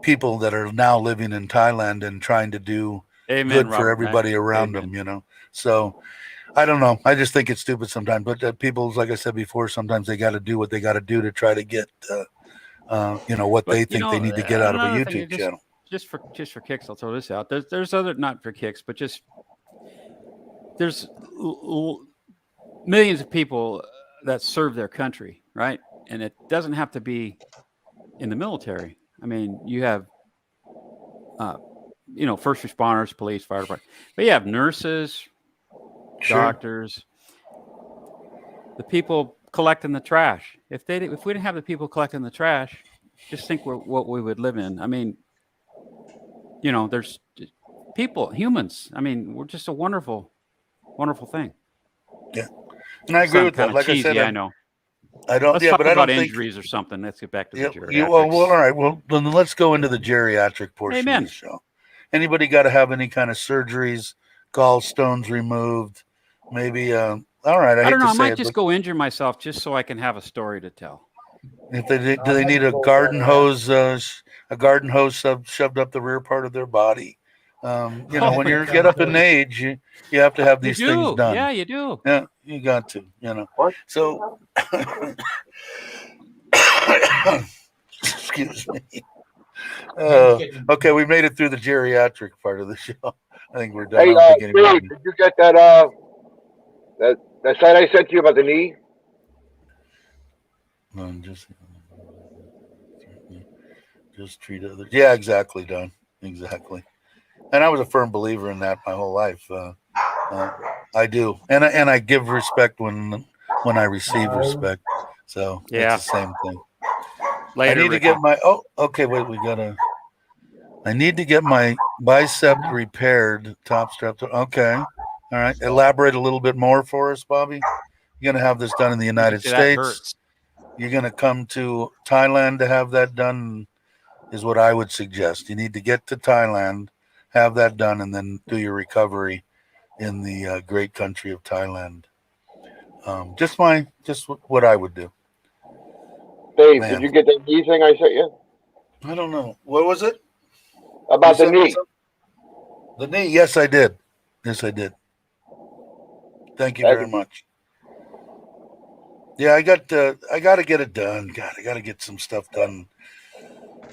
people that are now living in Thailand and trying to do Amen, good for Robert everybody Mack. around Amen. them. So I don't know. I just think it's stupid sometimes. But people, like I said before, sometimes they got to do what they got to do to try to get, what they think they need to get out of a another thing, YouTube channel. Just for kicks, I'll throw this out. There's other, not for kicks, but just there's millions of people that serve their country, right? And it doesn't have to be in the military. I mean, you have, first responders, police, fire department, but you have nurses, doctors, the people collecting the trash. If we didn't have the people collecting the trash, just think what we would live in. I mean, there's people, humans. I mean, we're just a wonderful, wonderful thing. Yeah, and I agree with that. Like cheesy, I said, I know. I don't. Let's Yeah, talk but I about don't think injuries or something. Let's get back to the geriatrics. Well, all right. Well, then let's go into the geriatric portion Amen. of the show. Anybody got to have any kind of surgeries, gallstones removed? Maybe. All right. I don't know. I to say might it, just go injure myself just so I can have a story to tell. If do they need a garden hose? A garden hose shoved up the rear part of their body. When you get up in age, you have to have these things done. Yeah, you do. Yeah, you got to. What? So, excuse me. Okay, we made it through the geriatric part of the show. I think we're done. Hey, Dave, did you get that that site I sent you about the knee? Just treat others. Yeah, exactly, Don. Exactly. And I was a firm believer in that my whole life. I do, and I give respect when I receive respect. So Yeah, it's the same thing. Later, I need to get my. Oh, okay. Wait, I need to get my bicep repaired. Top strap. Okay. All right. Elaborate a little bit more for us, Bobby. You're gonna have this done in the United States. You're gonna come to Thailand to have that done. Is what I would suggest. You need to get to Thailand, have that done, and then do your recovery in the great country of Thailand. Just what I would do. Dave, did you get that knee thing I sent you? I don't know. What was it? About the knee. The knee. Yes, I did. Yes, I did. Thank you very much. Yeah, I got to get it done. God, I got to get some stuff done.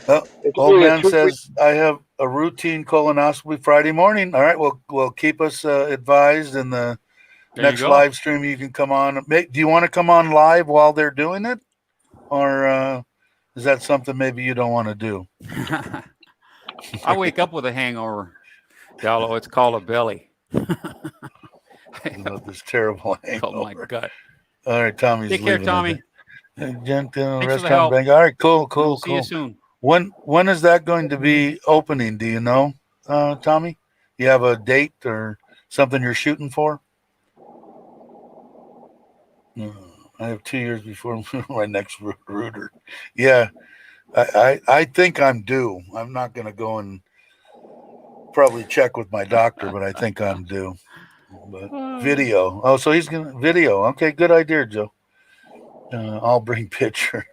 It's Old only a man 2 week. says I have a routine colonoscopy Friday morning. All right, well keep us advised in the There you next go. live stream. You can come on. Do you want to come on live while they're doing it, or is that something maybe you don't want to do? I wake up with a hangover. Gallo, it's called a belly. This terrible Called my hangover. gut. All right, Tommy's Take care, leaving. Tommy. Thanks for the help. bank. All right, cool. We'll see you soon. When is that going to be opening? Do you know, Tommy? You have a date or something you're shooting for? I have 2 years before my next rooter. Yeah, I think I'm due. I'm not going to go and probably check with my doctor, but I think I'm due. But video. Oh, so he's going to video. Okay, good idea, Joe. I'll bring pictures.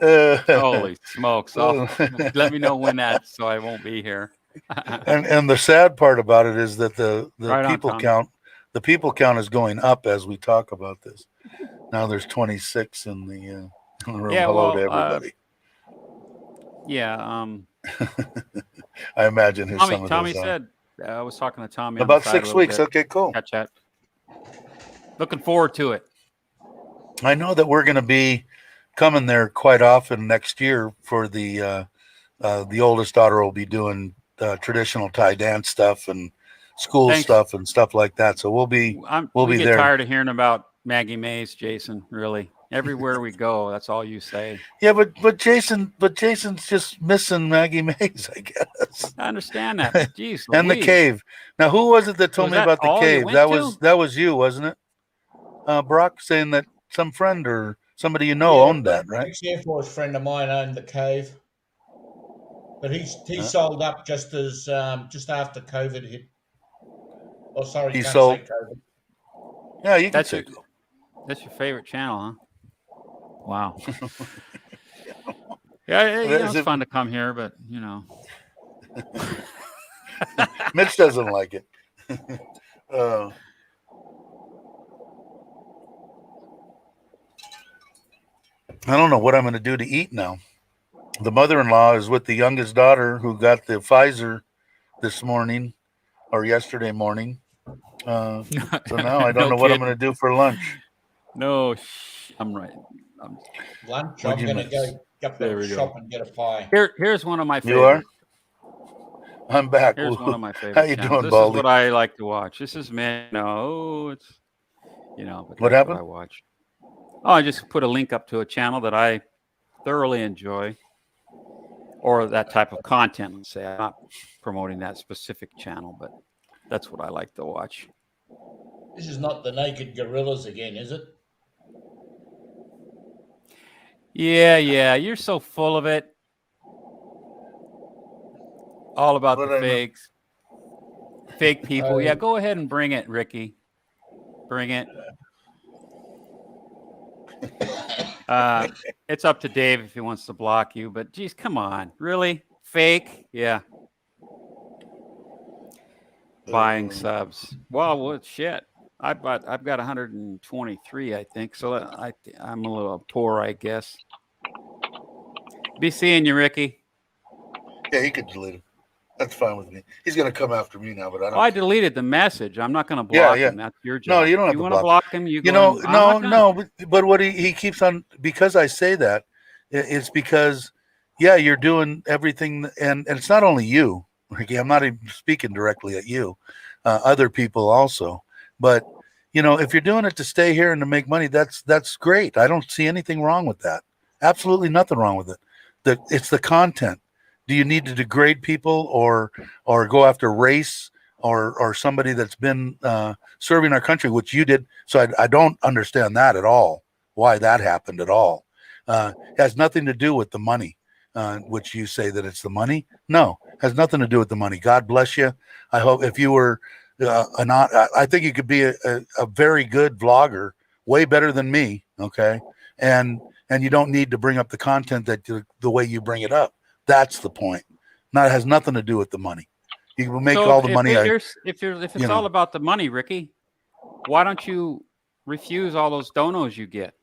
Holy smokes! Let me know when that's so I won't be here. and the sad part about it is that the Right on, people Tommy. count is going up as we talk about this. Now there's 26 in the room. Yeah, Hello well, to everybody. Yeah. I imagine who some of Tommy those said. I was talking to Tommy about on the side 6 weeks. Bit. Okay, cool. Chat. Looking forward to it. I know that we're going to be coming there quite often next year for the oldest daughter will be doing traditional Thai dance stuff and school stuff and stuff like that. So we'll be we get there. Tired of hearing about Maggie Mays, Jason. Really, everywhere we go, that's all you say. Yeah, but Jason's just missing Maggie Mays, I guess. I understand that. But geez, and Louise. the cave. Now, who was it that told me about the cave? That was you, wasn't it? Brock, saying that some friend or somebody owned that, right? Ex-Air Force friend of mine owned the cave, but he sold up just as just after COVID hit. Oh, sorry, he can't sold. say COVID. Yeah, you can say. That's your favorite channel, huh? Wow. Yeah, it's fun to come here, but Mitch doesn't like it. I don't know what I'm going to do to eat now. The mother-in-law is with the youngest daughter who got the Pfizer this morning or yesterday morning. So now I don't know what I'm going to do for lunch. No, I'm right. Lunch, I'm going to go up the shop and get a pie. Here's one of my favorites. You are? I'm back. Here's one of my favorites. How you doing, This Baldy? is what I like to watch. This is man. No, it's but what happened? What I watch. Oh, I just put a link up to a channel that I thoroughly enjoy, or that type of content. Let's say I'm not promoting that specific channel, but that's what I like to watch. This is not the naked gorillas again, is it? Yeah. You're so full of it. All about the fakes. Fake people. Yeah, go ahead and bring it, Ricky. Bring it. It's up to Dave if he wants to block you, but geez, come on. Really? Fake? Yeah. Buying subs. Well, what shit. I've got 123, I think. So I'm a little poor, I guess. Be seeing you, Ricky. Yeah, he could delete it. That's fine with me. He's going to come after me now, but I don't. I deleted the message. I'm not going to block him. That's your job. No, you don't have to block. block him. No. But what he keeps on, because I say that, it's because, you're doing everything, and it's not only you, Ricky. I'm not even speaking directly at you. Other people also. But if you're doing it to stay here and to make money, that's great. I don't see anything wrong with that. Absolutely nothing wrong with it. It's the content. Do you need to degrade people or go after race or somebody that's been serving our country, which you did? So I don't understand that at all, why that happened at all. It has nothing to do with the money, which you say that it's the money. No, has nothing to do with the money. God bless you. I hope if you were I think you could be a very good vlogger, way better than me. Okay. And you don't need to bring up the content that the way you bring it up. That's the point. Now it has nothing to do with the money. You will make all the money. If it's all about the money, Ricky, why don't you refuse all those donos you get?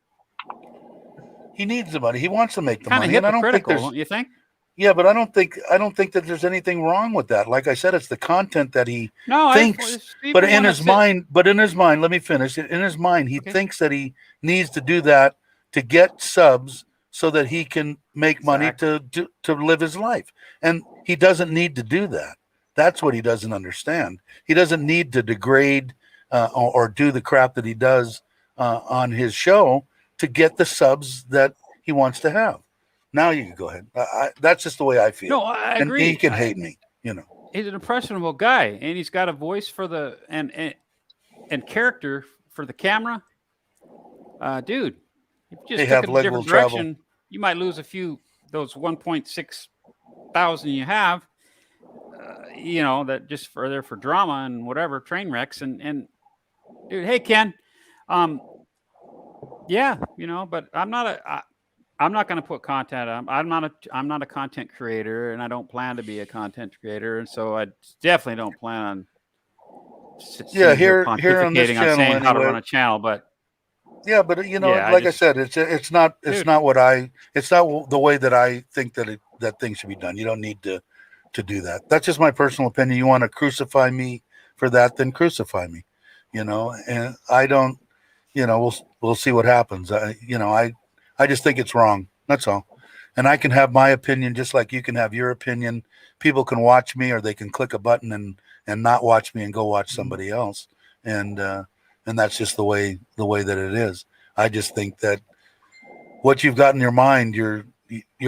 He needs the money. He wants to make the Kind of money, and I don't think hypocritical, there's. don't you think? Yeah, but I don't think that there's anything wrong with that. Like I said, it's the content that he No, thinks. But in his mind, let me finish. In his mind, he thinks that he needs to do that to get subs so that he can make money to live his life. And he doesn't need to do that. That's what he doesn't understand. He doesn't need to degrade or do the crap that he does on his show to get the subs that he wants to have. Now you can go ahead. That's just the way I feel. No, I agree. And he can hate me, you know. He's an impressionable guy, and he's got a voice for the and character for the camera. Dude, if you just took a different direction, you might lose a few those 1.6 thousand you have. You know, that just for there for drama and whatever train wrecks and dude, hey Ken, yeah, you know, but I'm not going to put content. I'm not a content creator, and I don't plan to be a content creator, and so I definitely don't plan on. Here on this channel, saying anyway. How to run a channel, but yeah, but you know, I said, it's not the way that I think that things should be done. You don't need to do that. That's just my personal opinion. You want to crucify me for that, then crucify me. You know, and I don't. You know, we'll see what happens. I just think it's wrong. That's all. And I can have my opinion just like you can have your opinion. People can watch me, or they can click a button and not watch me and go watch somebody else. And that's just the way that it is. I just think that what you've got in your mind, you're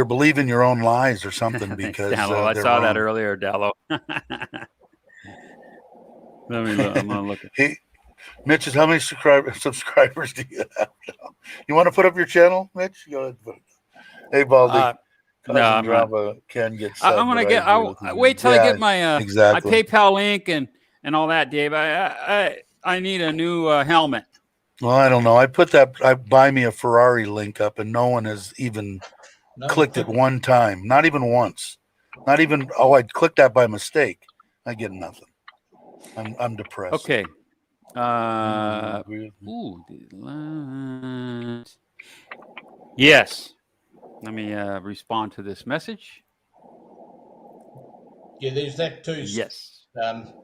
believing your own lies or something because Dallo, I saw that earlier, Dallo. Let me look. I'm gonna look at Mitch, how many subscribers do you have now? You want to put up your channel, Mitch? Go ahead and put it down. Hey, Baldy. No, I'm not. Can get. I'm gonna get. I'll wait till I get my my PayPal link and all that, Dave. I need a new helmet. Well, I don't know. I put that. I buy me a Ferrari link up, and no one has even clicked it one time. Not even once. Not even. Oh, I clicked that by mistake. I get nothing. I'm depressed. Okay. Yes. Let me respond to this message. Yeah, there's that too. Yes.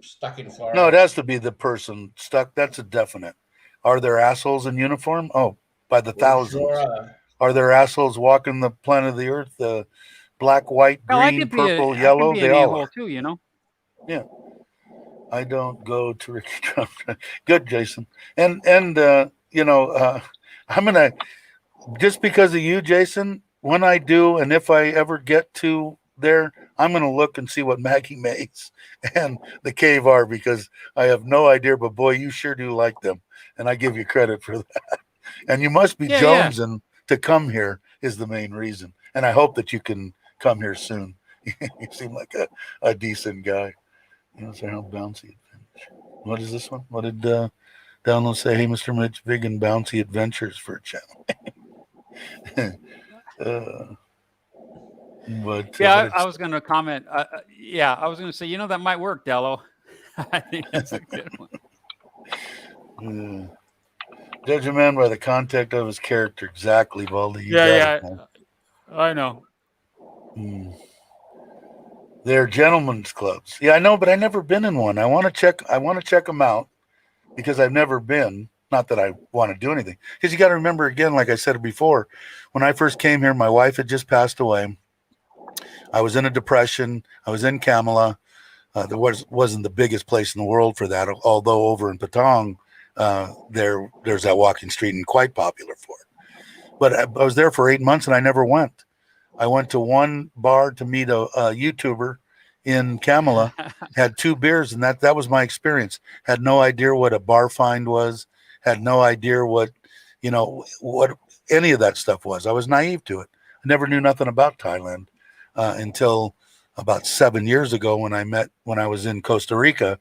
Stuck in Florida. No, it has to be the person stuck. That's a definite. Are there assholes in uniform? Oh, by the thousands. Sure are there assholes walking the planet of the Earth? The black, white, green, purple, yellow. They all are too, you know. Yeah. I don't go to Ricky Trump. Good, Jason. And you know, I'm gonna just because of you, Jason. When I do, and if I ever get to there, I'm gonna look and see what Maggie makes and the Cave are because I have no idea. But boy, you sure do like them, and I give you credit for that. And you must be jonesing to come here is the main reason. And I hope that you can come here soon. You seem like a decent guy. You know, say how bouncy adventure. What is this one? What did download say? Hey, Mr. Mitch, big and bouncy adventures for a channel. But I was going to comment. I was going to say, you know, that might work, Dello. I think that's a good one. Judge a man by the contact of his character. Exactly, Baldy. I know. They're gentlemen's clubs. Yeah, I know, but I've never been in one. I want to check them out because I've never been. Not that I want to do anything. Because you got to remember, again, like I said before, when I first came here, my wife had just passed away. I was in a depression. I was in Kamala. There wasn't the biggest place in the world for that, although over in Patong, there's that walking street and quite popular for it. But I was there for 8 months and I never went. I went to one bar to meet a YouTuber in Kamala, had 2 beers, and that was my experience. Had no idea what a bar find was, had no idea what any of that stuff was. I was naive to it. I never knew nothing about Thailand until about 7 years ago when I was in Costa Rica.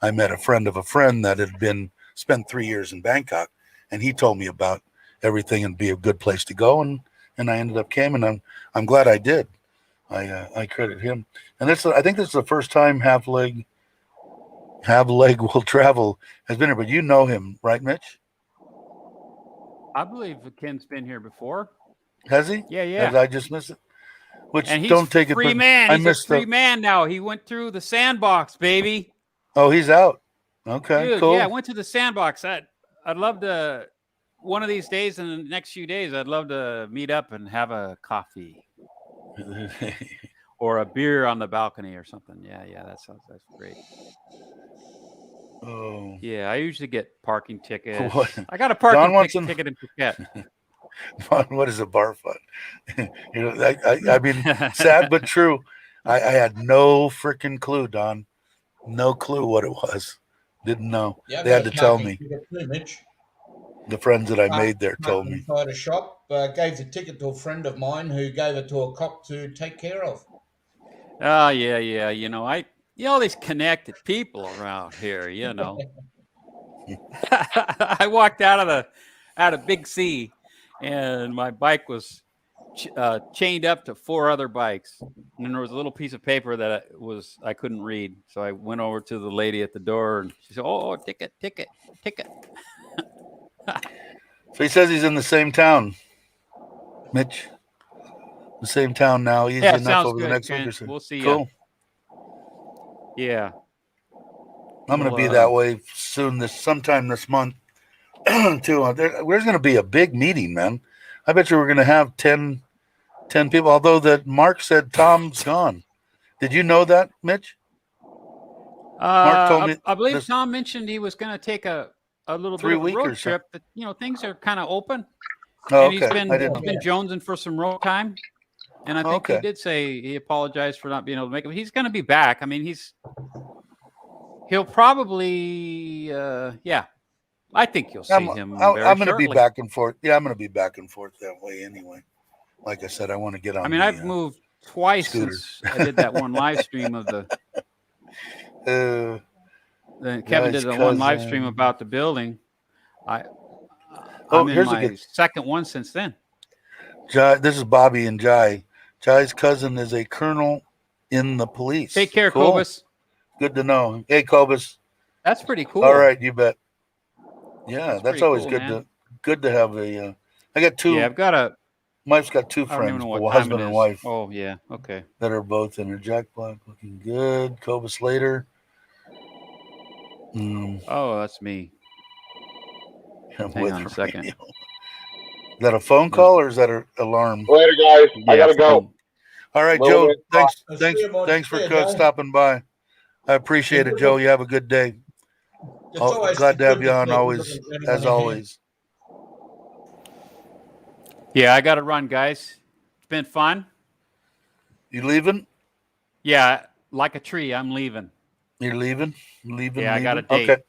I met a friend of a friend that had spent 3 years in Bangkok, and he told me about everything and be a good place to go, and I ended up coming, and I'm glad I did. I credit him, and I think this is the first time Half Leg Will Travel has been here. But you know him, right, Mitch? I believe Ken's been here before. Has he? Yeah, yeah. Has I just missed it? Which And he's don't take a free it. man. I He's a missed free man now. He went through the sandbox, baby. Oh, he's out. Okay, Dude, cool. yeah, I went to the sandbox. I'd love to. One of these days, in the next few days, I'd love to meet up and have a coffee or a beer on the balcony or something. Yeah, that's great. Oh. Yeah, I usually get parking tickets. What? I got a parking John ticket in Phuket. What is a bar fund? I mean, sad but true. I had no freaking clue, Don. No clue what it was. Didn't know. Yeah, They had to tell me. Too, Mitch. The friends that I made there told me. Inside a shop, gave the ticket to a friend of mine who gave it to a cop to take care of. Oh yeah. All these connected people around here. I walked out of Big C, and my bike was chained up to 4 other bikes, and there was a little piece of paper that I couldn't read, so I went over to the lady at the door, and she said, "Oh, ticket." So he says he's in the same town, Mitch. The same town now. Easy enough sounds over good, the next Ken. week or so. We'll see Cool. Yeah. I'm going to be that way soon. Sometime this month, too. There's going to be a big meeting, man. I bet you we're going to have 10 people. Although that Mark said Tom's gone. Did you know that, Mitch? Mark told me. I believe Tom mentioned he was going to take a little bit of a road trip. That things are kind of open. Oh, and he's been jonesing for some road time. And I think he did say he apologized for not being able to make it. He's going to be back. I mean, he'll probably, I think you'll see him. I'm going to be back and forth. Yeah, I'm going to be back and forth that way anyway. Like I said, I want to get on. I've moved twice since I did that one live stream of the. Kevin did the one live stream about the building. I'm in my second one since then. Jai, this is Bobby and Jai. Jai's cousin is a colonel in the police. Take care, Cobus. Good to know. Hey, Cobus. That's pretty cool. All right, you bet. Yeah, that's always cool, good to have a. I got 2. Yeah, I've got a. Mike's got 2 friends, husband and wife. Oh yeah, okay. That are both in her. Jack Black looking good. Cobus later. Oh, that's me. Hang on a second. Is that a phone call or is that an alarm? Later, guys. I gotta go. All right, Joe. Thanks for stopping by. I appreciate it, Joe. You have a good day. Glad to have you on as always. Yeah, I got to run, guys. It's been fun. You leaving? Yeah, like a tree, I'm leaving. You're leaving? Yeah, I got a date. Okay.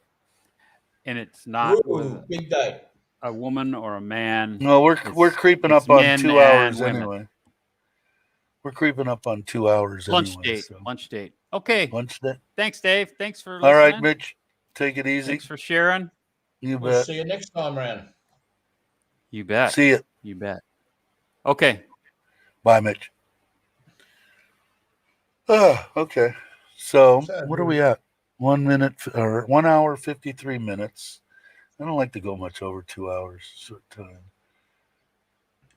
And it's not big day. A woman or a man. No, we're creeping up on 2 hours anyway. We're creeping up on 2 hours Lunch anyway. Lunch date. Okay. Lunch date. Thanks, Dave. Thanks for listening. All right, Mitch. Take it easy. Thanks for sharing. You bet. We'll see you next time around. You bet. See you. You bet. Okay. Bye, Mitch. Okay. So what are we at? 1 minute or 1 hour, 53 minutes. I don't like to go much over 2 hours, short time.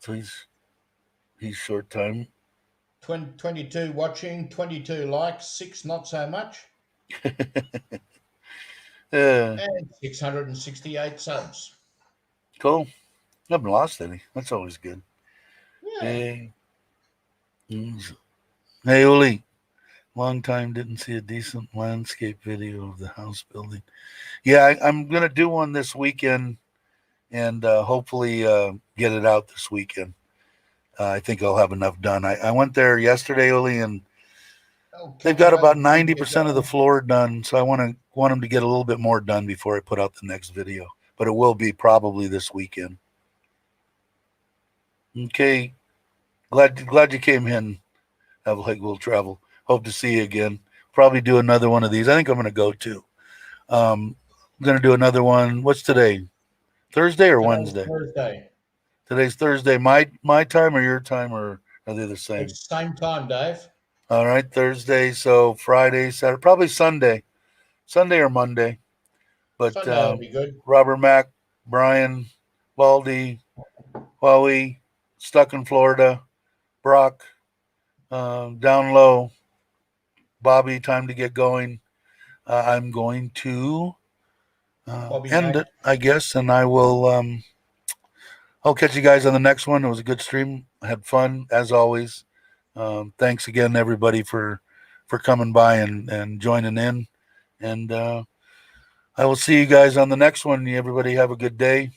So he's short time. 22 watching, 22 likes, 6 not so much. And 668 subs. Cool. Haven't lost any. That's always good. Yeah. Hey, Uli. Long time didn't see a decent landscape video of the house building. Yeah, I'm going to do one this weekend and hopefully get it out this weekend. I think I'll have enough done. I went there yesterday, Uli, and they've got about 90% of the floor done. So I want them to get a little bit more done before I put out the next video. But it will be probably this weekend. Okay. Glad you came in. Have like we'll travel. Hope to see you again. Probably do another one of these. I think I'm going to go too. I'm going to do another one. What's today? Thursday or Wednesday? Thursday. Today's Thursday. My time or your time, or are they the same? It's same time, Dave. All right, Thursday. So Friday, Saturday, probably Sunday or Monday. But Sunday will be good. Robert Mack, Brian, Baldy, Huawei, stuck in Florida, Brock, down low, Bobby, time to get going. I'm going to end it, I guess, and I'll catch you guys on the next one. It was a good stream. I had fun as always. Thanks again, everybody, for coming by and joining in. And I will see you guys on the next one. Everybody have a good day.